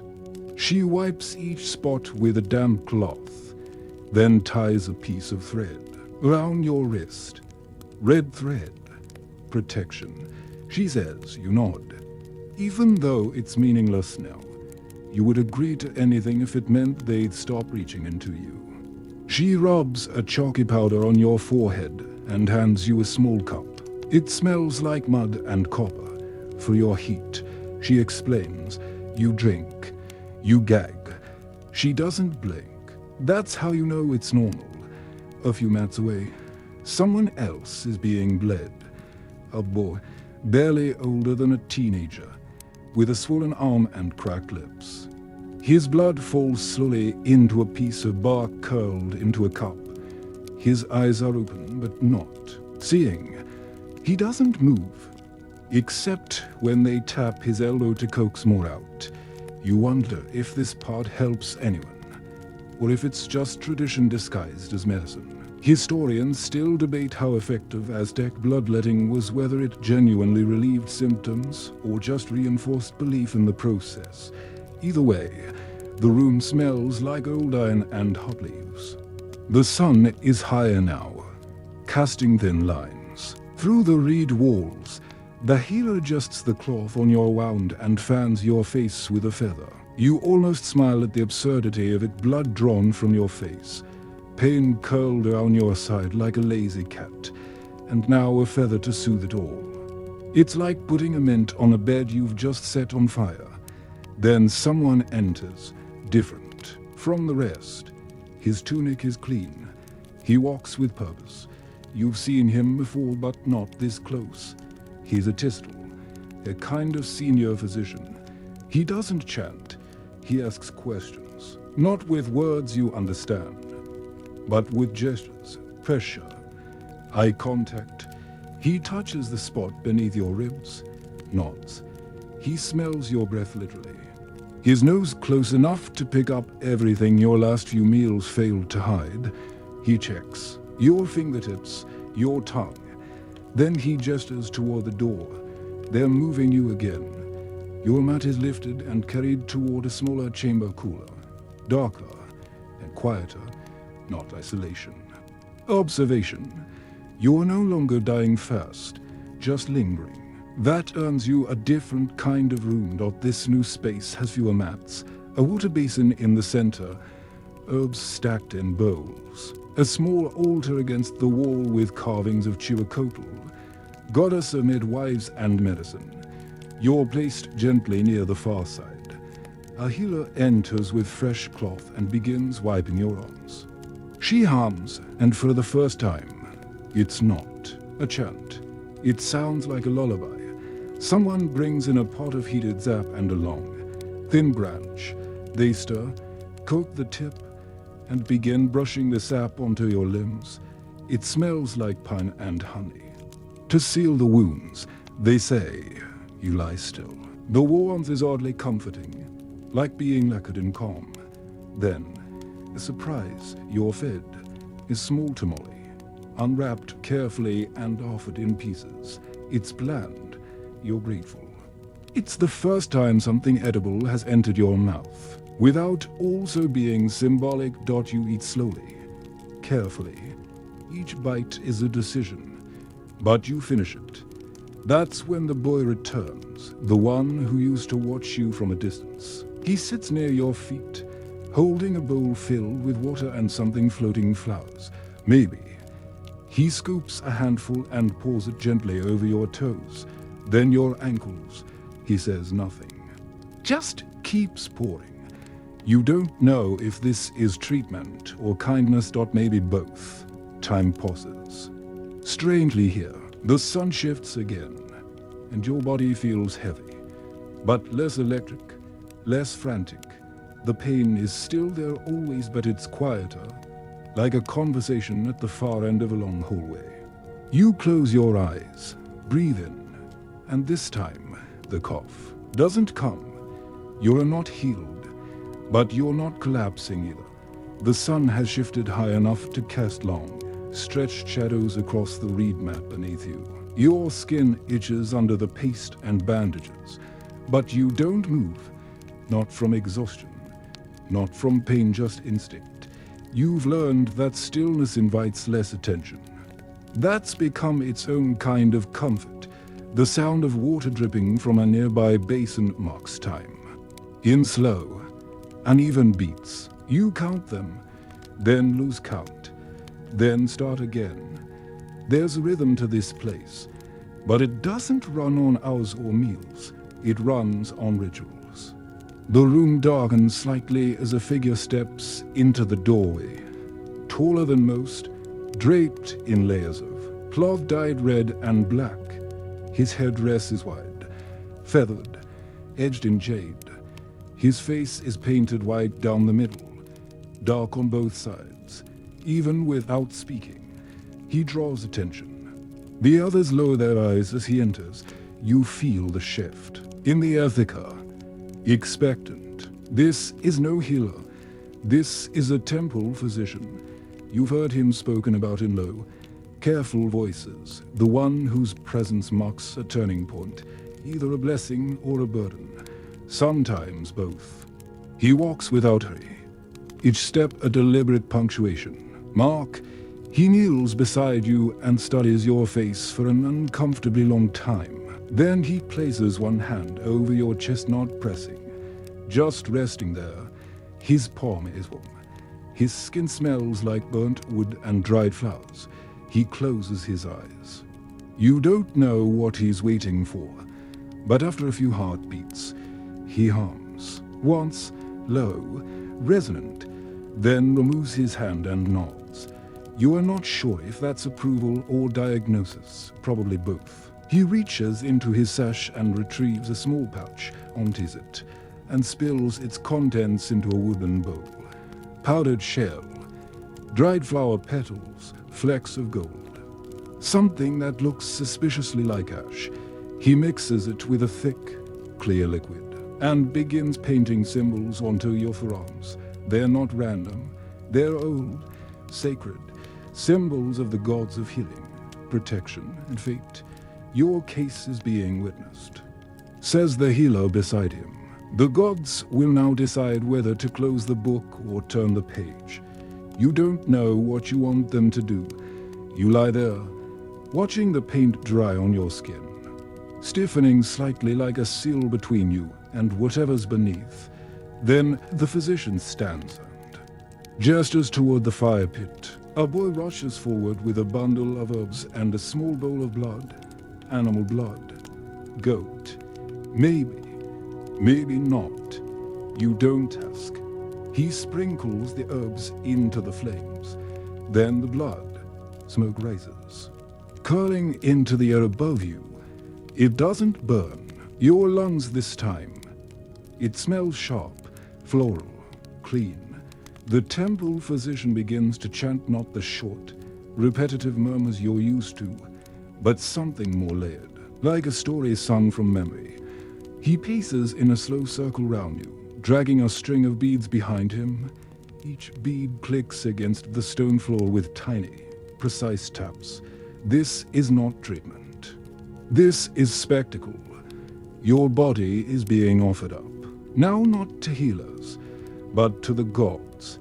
She wipes each spot with a damp cloth, then ties a piece of thread around your wrist. Red thread. Protection. She says, you nod. Even though it's meaningless now, you would agree to anything if it meant they'd stop reaching into you. She rubs a chalky powder on your forehead and hands you a small cup. It smells like mud and copper. For your heat, She explains. You drink. You gag. She doesn't blink. That's how you know it's normal. A few mats away, someone else is being bled. A boy, barely older than a teenager, with a swollen arm and cracked lips. His blood falls slowly into a piece of bark curled into a cup. His eyes are open, but not seeing. He doesn't move, except when they tap his elbow to coax more out. You wonder if this part helps anyone, or if it's just tradition disguised as medicine. Historians still debate how effective Aztec bloodletting was, whether it genuinely relieved symptoms or just reinforced belief in the process. Either way, the room smells like old iron and hot leaves. The sun is higher now, casting thin lines. Through the reed walls, the healer adjusts the cloth on your wound and fans your face with a feather. You almost smile at the absurdity of it, blood drawn from your face. Pain curled down your side like a lazy cat, and now a feather to soothe it all. It's like putting a mint on a bed you've just set on fire. Then someone enters, different from the rest. His tunic is clean. He walks with purpose. You've seen him before, but not this close. He's a tistle, a kind of senior physician. He doesn't chant. He asks questions, not with words you understand, but with gestures, pressure, eye contact. He touches the spot beneath your ribs, nods. He smells your breath literally. His nose close enough to pick up everything your last few meals failed to hide. He checks your fingertips, your tongue. Then he gestures toward the door. They're moving you again. Your mat is lifted and carried toward a smaller chamber cooler, darker and quieter, not isolation. Observation. You are no longer dying fast, just lingering. That earns you a different kind of room. This new space has fewer mats, a water basin in the center, herbs stacked in bowls, a small altar against the wall with carvings of Chihuahua, goddess amid wives and medicine. You're placed gently near the far side. A healer enters with fresh cloth and begins wiping your arms. She hums, and for the first time, it's not a chant. It sounds like a lullaby. Someone brings in a pot of heated sap and a long, thin branch. They stir, coat the tip, and begin brushing the sap onto your limbs. It smells like pine and honey. To seal the wounds, they say, you lie still. The warmth is oddly comforting, like being lacquered in calm. Then, a surprise, you're fed, is small tamale, unwrapped carefully and offered in pieces. It's bland. You're grateful. It's the first time something edible has entered your mouth, without also being symbolic. You eat slowly, carefully. Each bite is a decision, but you finish it. That's when the boy returns, the one who used to watch you from a distance. He sits near your feet, holding a bowl filled with water and something floating flowers. Maybe. He scoops a handful and pours it gently over your toes, then your ankles. He says nothing. Just keeps pouring. You don't know if this is treatment or kindness. Maybe both. Time pauses. Strangely here, the sun shifts again, and your body feels heavy, but less electric, less frantic. The pain is still there always, but it's quieter, like a conversation at the far end of a long hallway. You close your eyes, breathe in, and this time, the cough doesn't come. You're not healed, but you're not collapsing either. The sun has shifted high enough to cast long, stretched shadows across the reed mat beneath you. Your skin itches under the paste and bandages, but you don't move, not from exhaustion, not from pain, just instinct. You've learned that stillness invites less attention. That's become its own kind of comfort. The sound of water dripping from a nearby basin marks time. In slow, uneven beats, you count them, then lose count, then start again. There's a rhythm to this place, but it doesn't run on hours or meals. It runs on rituals. The room darkens slightly as a figure steps into the doorway. Taller than most, draped in layers of cloth dyed red and black. His headdress is wide, feathered, edged in jade. His face is painted white down the middle, dark on both sides. Even without speaking, he draws attention. The others lower their eyes as he enters. You feel the shift. In the Ithaca, expectant. This is no healer. This is a temple physician. You've heard him spoken about in low, careful voices, the one whose presence marks a turning point, either a blessing or a burden, sometimes both. He walks without hurry, each step a deliberate punctuation. Mark, he kneels beside you and studies your face for an uncomfortably long time. Then he places one hand over your chest, not pressing, just resting there. His palm is warm. His skin smells like burnt wood and dried flowers. He closes his eyes. You don't know what he's waiting for, but after a few heartbeats, he hums, once low, resonant, then removes his hand and nods. You are not sure if that's approval or diagnosis, probably both. He reaches into his sash and retrieves a small pouch, empties it, and spills its contents into a wooden bowl. Powdered shell, dried flower petals, flecks of gold. Something that looks suspiciously like ash. He mixes it with a thick, clear liquid and begins painting symbols onto your forearms. They're not random. They're old, sacred, symbols of the gods of healing, protection, and fate. Your case is being witnessed, says the healer beside him. The gods will now decide whether to close the book or turn the page. You don't know what you want them to do. You lie there, watching the paint dry on your skin, stiffening slightly like a seal between you and whatever's beneath. Then the physician stands and gestures toward the fire pit. A boy rushes forward with a bundle of herbs and a small bowl of blood. Animal blood. Goat. Maybe. Maybe not. You don't ask. He sprinkles the herbs into the flames. Then the blood. Smoke rises, curling into the air above you. It doesn't burn your lungs this time. It smells sharp, floral, clean. The temple physician begins to chant not the short, repetitive murmurs you're used to, but something more layered, like a story sung from memory. He paces in a slow circle round you, dragging a string of beads behind him. Each bead clicks against the stone floor with tiny, precise taps. This is not treatment. This is spectacle. Your body is being offered up, now not to healers, but to the gods,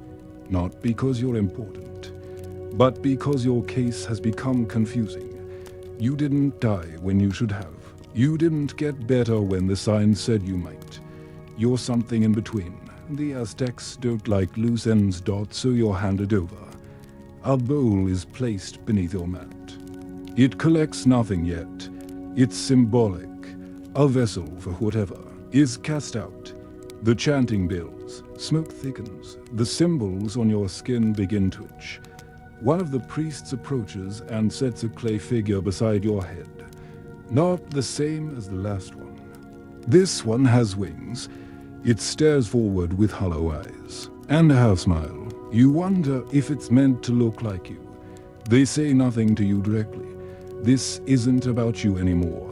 not because you're important, but because your case has become confusing. You didn't die when you should have. You didn't get better when the signs said you might. You're something in between. The Aztecs don't like loose ends, dots, so you're handed over. A bowl is placed beneath your mat. It collects nothing yet. It's symbolic. A vessel for whatever is cast out. The chanting builds. Smoke thickens. The symbols on your skin begin to itch. One of the priests approaches and sets a clay figure beside your head. Not the same as the last one. This one has wings. It stares forward with hollow eyes and a half smile. You wonder if it's meant to look like you. They say nothing to you directly. This isn't about you anymore.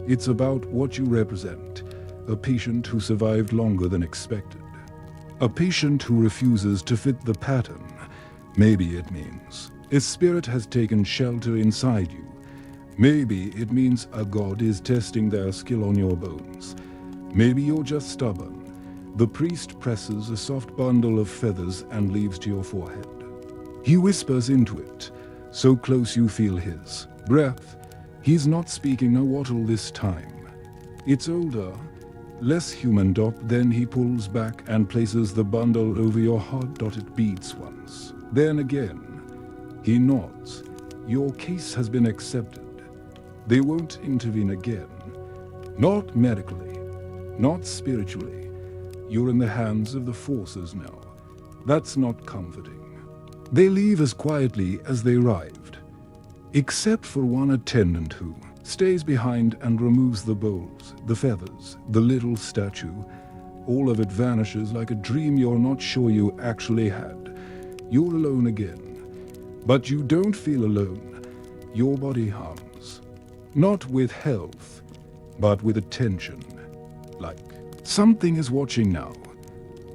It's about what you represent. A patient who survived longer than expected. A patient who refuses to fit the pattern. Maybe it means a spirit has taken shelter inside you. Maybe it means a god is testing their skill on your bones. Maybe you're just stubborn. The priest presses a soft bundle of feathers and leaves to your forehead. He whispers into it, so close you feel his breath. He's not speaking a wattle this time. It's older, less human dot. Then he pulls back and places the bundle over your hard-dotted beads once. Then again, he nods. Your case has been accepted. They won't intervene again. Not medically, not spiritually. You're in the hands of the forces now. That's not comforting. They leave as quietly as they arrived, except for one attendant who stays behind and removes the bowls, the feathers, the little statue. All of it vanishes like a dream you're not sure you actually had. You're alone again. But you don't feel alone. Your body hums. Not with health, but with attention. Like something is watching now,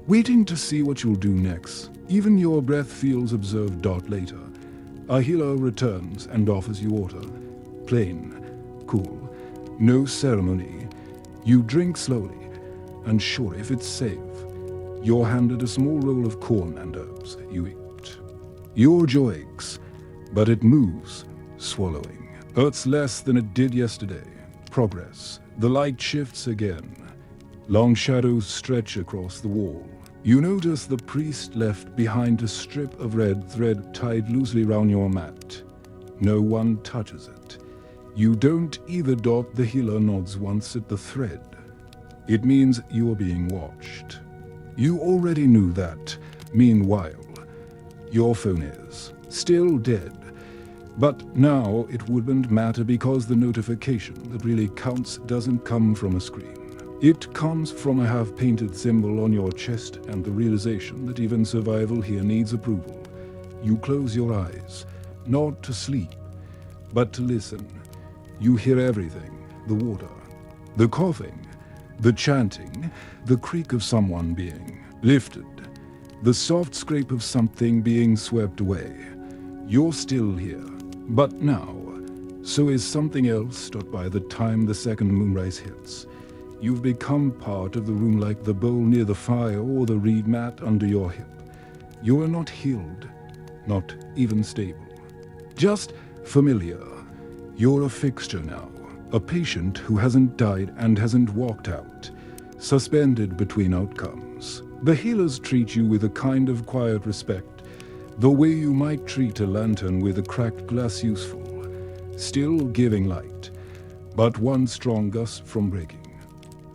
waiting to see what you'll do next. Even your breath feels observed. Later, a healer returns and offers you water. Plain, cool, no ceremony. You drink slowly, unsure if it's safe. You're handed a small roll of corn and herbs. You eat. Your jaw aches, but it moves, swallowing. Hurts less than it did yesterday. Progress. The light shifts again. Long shadows stretch across the wall. You notice the priest left behind a strip of red thread tied loosely round your mat. No one touches it. You don't either. The healer nods once at the thread. It means you are being watched. You already knew that. Meanwhile, your phone is still dead. But now it wouldn't matter because the notification that really counts doesn't come from a screen. It comes from a half-painted symbol on your chest and the realization that even survival here needs approval. You close your eyes, not to sleep, but to listen. You hear everything: the water, the coughing, the chanting, the creak of someone being lifted, the soft scrape of something being swept away. You're still here, but now, so is something else. By the time the second moonrise hits, you've become part of the room, like the bowl near the fire or the reed mat under your hip. You are not healed, not even stable, just familiar. You're a fixture now, a patient who hasn't died and hasn't walked out, suspended between outcomes. The healers treat you with a kind of quiet respect, the way you might treat a lantern with a cracked glass, useful, still giving light, but one strong gust from breaking.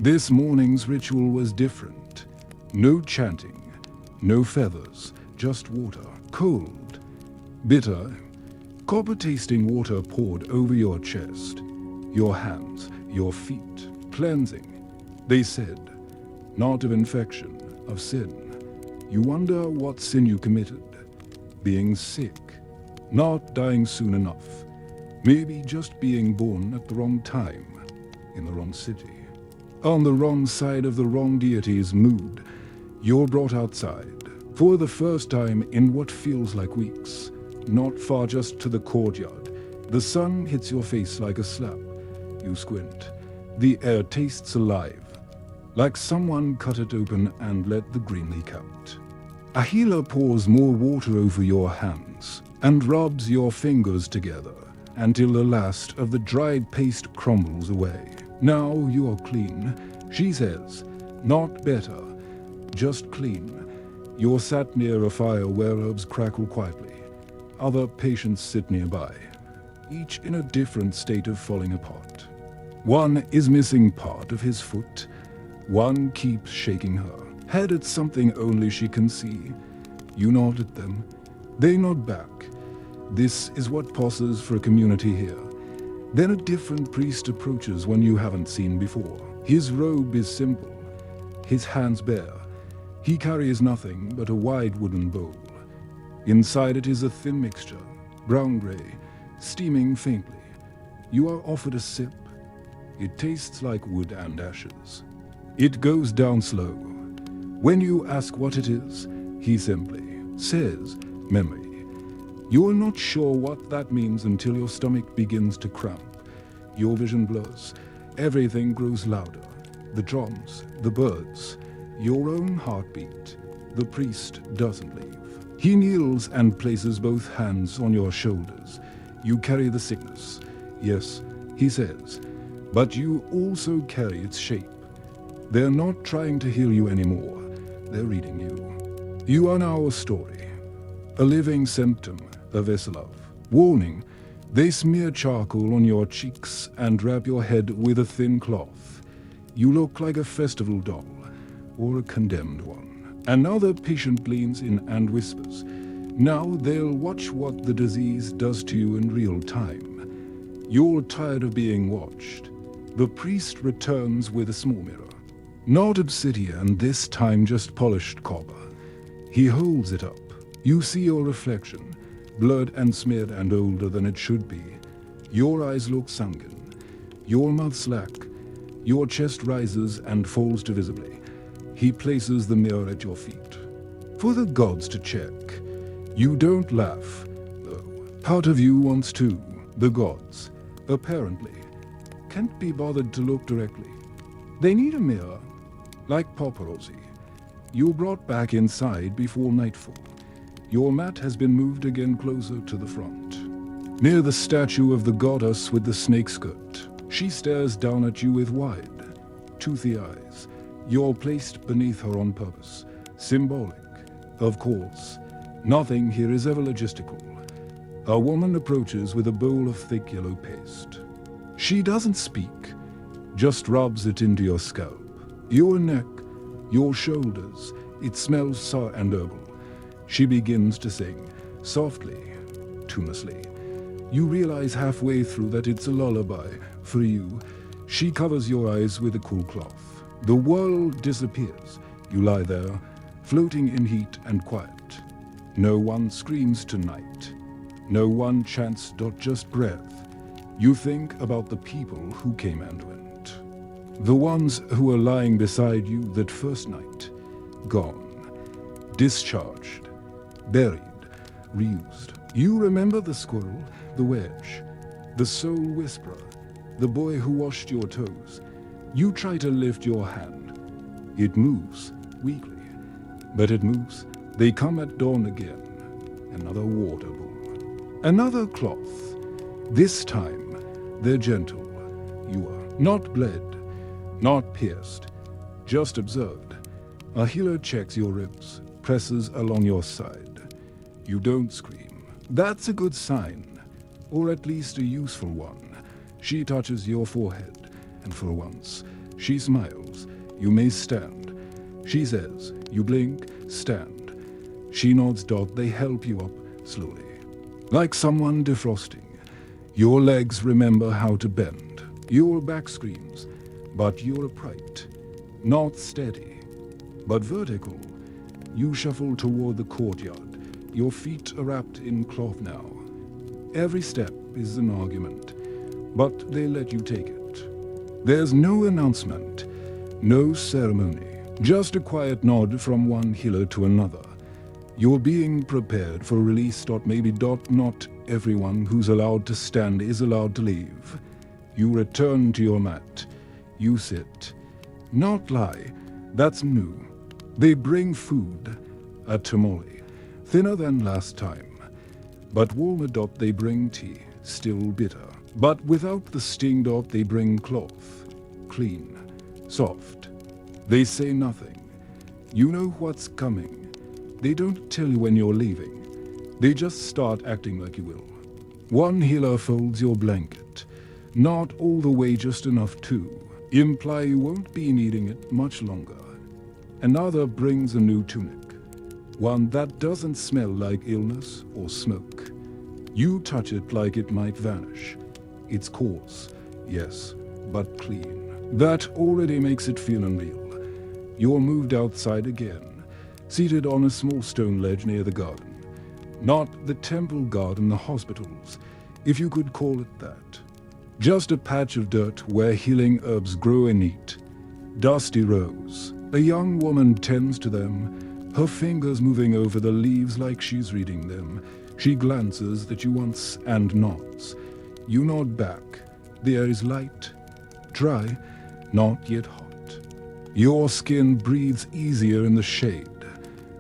This morning's ritual was different. No chanting, no feathers, just water, cold, bitter, copper-tasting water poured over your chest, your hands, your feet, cleansing. They said, not of infection, of sin. You wonder what sin you committed. Being sick, not dying soon enough, maybe just being born at the wrong time, in the wrong city, on the wrong side of the wrong deity's mood. You're brought outside, for the first time in what feels like weeks, not far, just to the courtyard. The sun hits your face like a slap. You squint. The air tastes alive, like someone cut it open and let the green leak out. A healer pours more water over your hands and rubs your fingers together until the last of the dried paste crumbles away. Now you are clean, she says. Not better, just clean. You're sat near a fire where herbs crackle quietly. Other patients sit nearby, each in a different state of falling apart. One is missing part of his foot. One keeps shaking her head at something only she can see. You nod at them. They nod back. This is what passes for a community here. Then a different priest approaches, one you haven't seen before. His robe is simple, his hands bare. He carries nothing but a wide wooden bowl. Inside it is a thin mixture, brown-gray, steaming faintly. You are offered a sip. It tastes like wood and ashes. It goes down slow. When you ask what it is, he simply says, memory. You are not sure what that means until your stomach begins to cramp. Your vision blurs. Everything grows louder. The drums, the birds, your own heartbeat. The priest doesn't leave. He kneels and places both hands on your shoulders. You carry the sickness. Yes, he says, but you also carry its shape. They're not trying to heal you anymore. They're reading you. You are now a story, a living symptom, a vessel of warning. They smear charcoal on your cheeks and wrap your head with a thin cloth. You look like a festival doll, or a condemned one. Another patient leans in and whispers. Now they'll watch what the disease does to you in real time. You're tired of being watched. The priest returns with a small mirror. Not obsidian, this time just polished copper. He holds it up. You see your reflection, blurred and smeared and older than it should be. Your eyes look sunken. Your mouth slack. Your chest rises and falls to visibly. He places the mirror at your feet. For the gods to check. You don't laugh, though. Part of you wants to. The gods, apparently, can't be bothered to look directly. They need a mirror, like paparazzi. You're brought back inside before nightfall. Your mat has been moved again closer to the front. Near the statue of the goddess with the snake skirt, she stares down at you with wide, toothy eyes. You're placed beneath her on purpose. Symbolic, of course. Nothing here is ever logistical. A woman approaches with a bowl of thick yellow paste. She doesn't speak, just rubs it into your scalp, your neck, your shoulders. It smells sour and herbal. She begins to sing, softly, tunelessly. You realize halfway through that it's a lullaby for you. She covers your eyes with a cool cloth. The world disappears. You lie there, floating in heat and quiet. No one screams tonight. No one chants, just breath. You think about the people who came and went. The ones who were lying beside you that first night. Gone. Discharged. Buried. Reused. You remember the squirrel, the wedge, the soul whisperer, the boy who washed your toes. You try to lift your hand. It moves, weakly. But it moves. They come at dawn again. Another water bowl. Another cloth. This time, they're gentle. You are not bled, not pierced, just observed. A healer checks your ribs, presses along your side. You don't scream. That's a good sign, or at least a useful one. She touches your forehead, and for once, she smiles. You may stand. She says, you blink, stand. She nods. They help you up slowly, like someone defrosting. Your legs remember how to bend. Your back screams, but you're upright, not steady, but vertical. You shuffle toward the courtyard. Your feet are wrapped in cloth now. Every step is an argument, but they let you take it. There's no announcement, no ceremony, just a quiet nod from one healer to another. You're being prepared for release. Maybe. Not everyone who's allowed to stand is allowed to leave. You return to your mat. You sit. Not lie. That's new. They bring food. A tamale. Thinner than last time. But warmer. They bring tea. Still bitter. But without the sting. They bring cloth. Clean. Soft. They say nothing. You know what's coming. They don't tell you when you're leaving. They just start acting like you will. One healer folds your blanket. Not all the way, just enough to imply you won't be needing it much longer. Another brings a new tunic. One that doesn't smell like illness or smoke. You touch it like it might vanish. It's coarse, yes, but clean. That already makes it feel unreal. You're moved outside again. Seated on a small stone ledge near the garden. Not the temple garden, the hospitals, if you could call it that. Just a patch of dirt where healing herbs grow and eat. Dusty rows. A young woman tends to them, her fingers moving over the leaves like she's reading them. She glances at you once and nods. You nod back. The air is light, dry, not yet hot. Your skin breathes easier in the shade.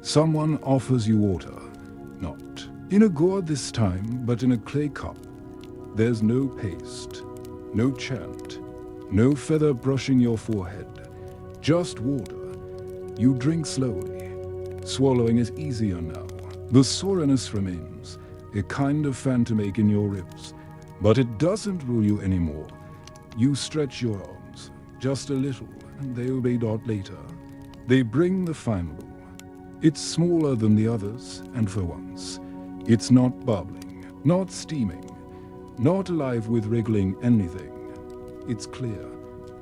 Someone offers you water. Not in a gourd this time, but in a clay cup. There's no paste, no chant, no feather brushing your forehead. Just water. You drink slowly. Swallowing is easier now. The soreness remains, a kind of phantom ache in your ribs. But it doesn't rule you anymore. You stretch your arms, just a little, and they obey. Later, they bring the final. It's smaller than the others, and for once, it's not bubbling, not steaming, not alive with wriggling anything. It's clear,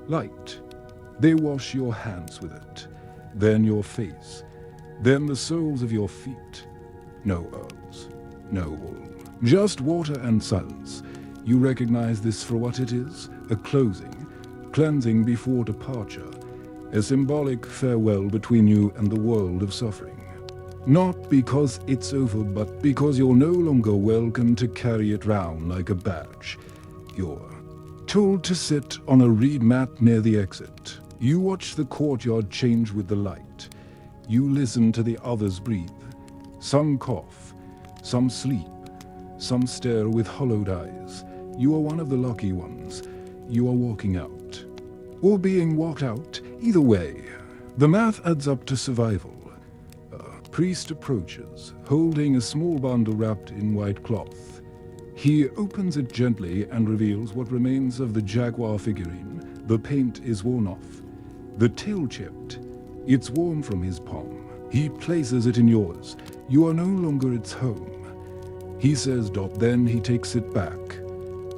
light. They wash your hands with it, then your face, then the soles of your feet. No herbs, no oil, just water and silence. You recognize this for what it is, a closing, cleansing before departure, a symbolic farewell between you and the world of suffering. Not because it's over, but because you're no longer welcome to carry it round like a badge. You're told to sit on a reed mat near the exit. You watch the courtyard change with the light. You listen to the others breathe. Some cough, some sleep, some stare with hollowed eyes. You are one of the lucky ones. You are walking out, or being walked out. Either way, the math adds up to survival. A priest approaches, holding a small bundle wrapped in white cloth. He opens it gently and reveals what remains of the jaguar figurine. The paint is worn off, the tail chipped. It's worn from his palm. He places it in yours. You are no longer its home. He says, then he takes it back.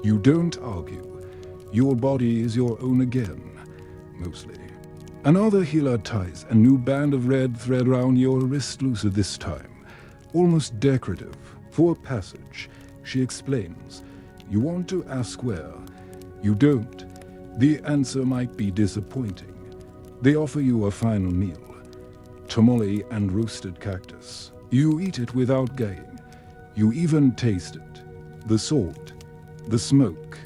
You don't argue. Your body is your own again, mostly. Another healer ties a new band of red thread round your wrist, looser this time, almost decorative, for passage. She explains. You want to ask where. You don't. The answer might be disappointing. They offer you a final meal, tamale and roasted cactus. You eat it without gaying. You even taste it. The salt, the smoke,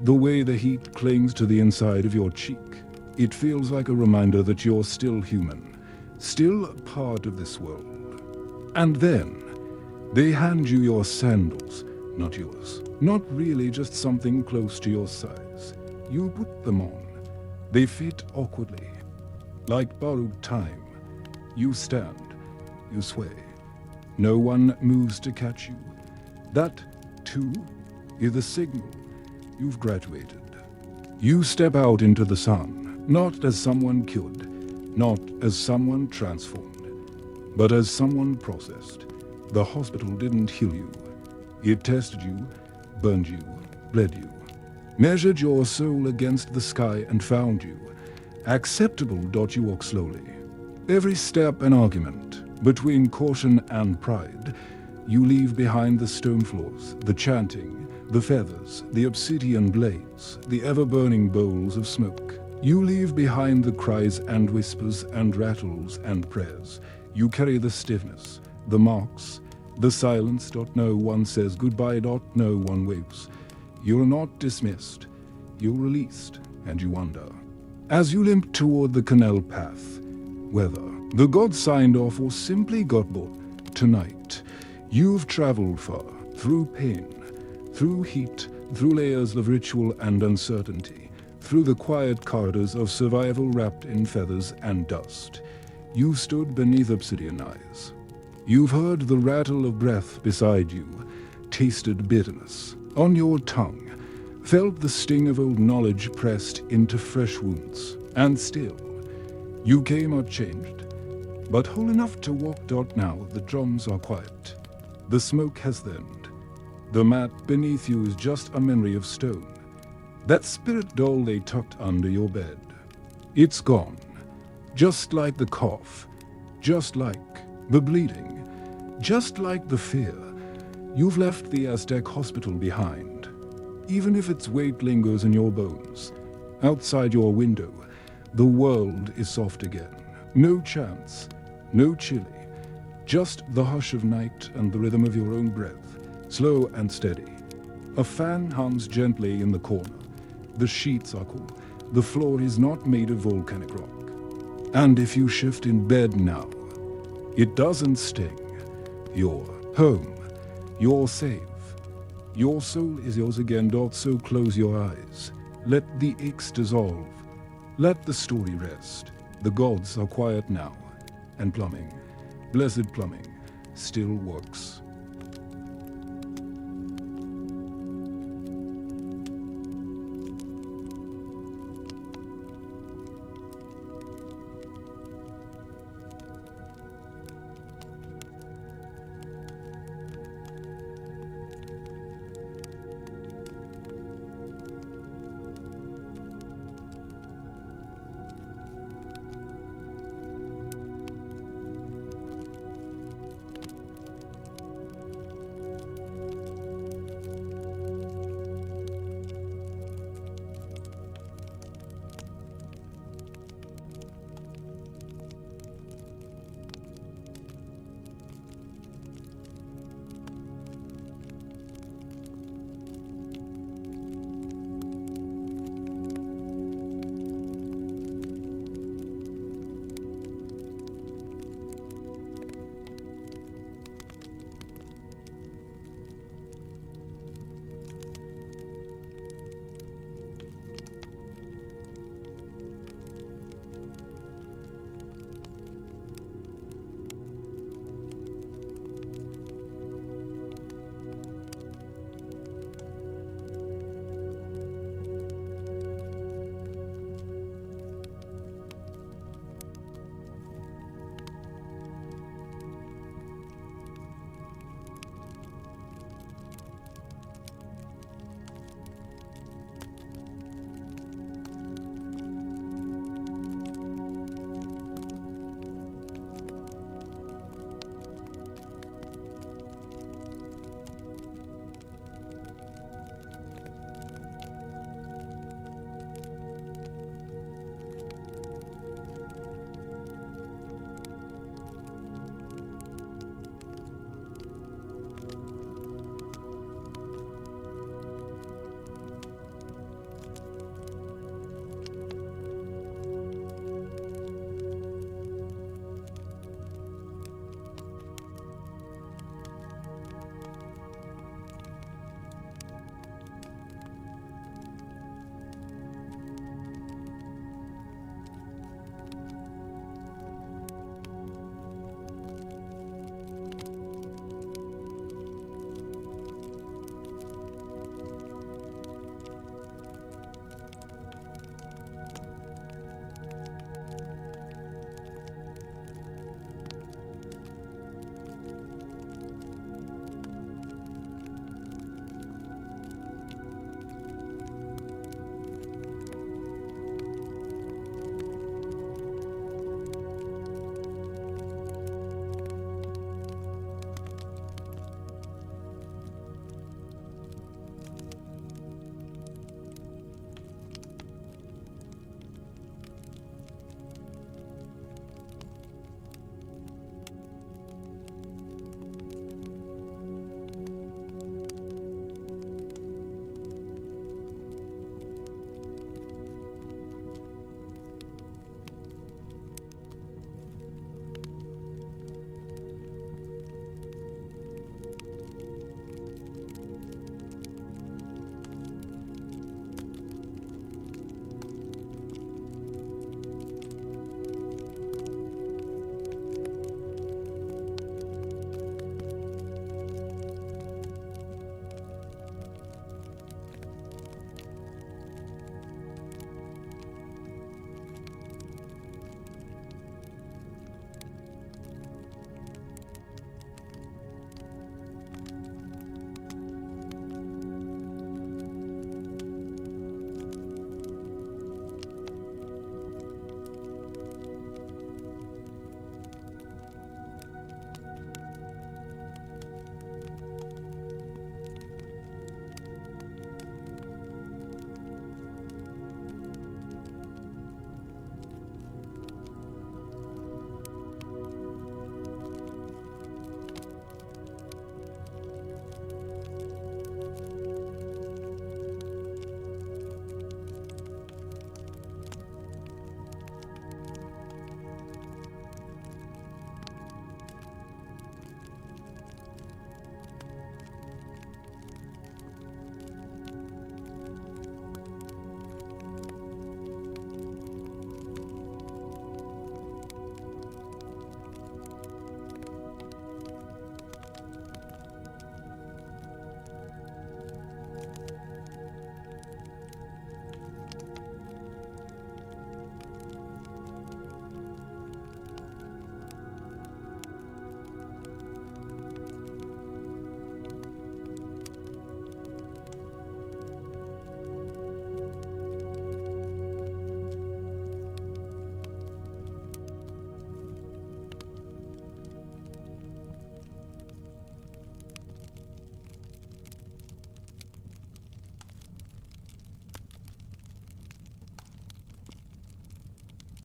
the way the heat clings to the inside of your cheek. It feels like a reminder that you're still human, still a part of this world. And then, they hand you your sandals, not yours. Not really, just something close to your size. You put them on. They fit awkwardly. Like borrowed time. You stand, you sway. No one moves to catch you. That, too, is the signal. You've graduated. You step out into the sun, not as someone cured, not as someone transformed, but as someone processed. The hospital didn't heal you. It tested you, burned you, bled you, measured your soul against the sky and found you. Acceptable. You walk slowly. Every step an argument, between caution and pride. You leave behind the stone floors, the chanting, the feathers, the obsidian blades, the ever-burning bowls of smoke. You leave behind the cries and whispers and rattles and prayers. You carry the stiffness, the marks, the silence. No one says goodbye. No one waves. You're not dismissed. You're released, and you wonder. As you limp toward the canal path, whether the gods signed off or simply got bored, tonight, you've traveled far, through pain, through heat, through layers of ritual and uncertainty, through the quiet corridors of survival wrapped in feathers and dust. You've stood beneath obsidian eyes. You've heard the rattle of breath beside you, tasted bitterness on your tongue, felt the sting of old knowledge pressed into fresh wounds. And still, you came out changed, but whole enough to walk. Now the drums are quiet. The smoke has thinned. The mat beneath you is just a memory of stone. That spirit doll they tucked under your bed. It's gone. Just like the cough. Just like the bleeding. Just like the fear. You've left the Aztec hospital behind. Even if its weight lingers in your bones. Outside your window, the world is soft again. No chance, no chilly. Just the hush of night and the rhythm of your own breath, slow and steady. A fan hums gently in the corner. The sheets are cool. The floor is not made of volcanic rock. And if you shift in bed now, it doesn't sting. You're home. You're safe. Your soul is yours again. So close your eyes. Let the aches dissolve. Let the story rest. The gods are quiet now. And plumbing, blessed plumbing, still works.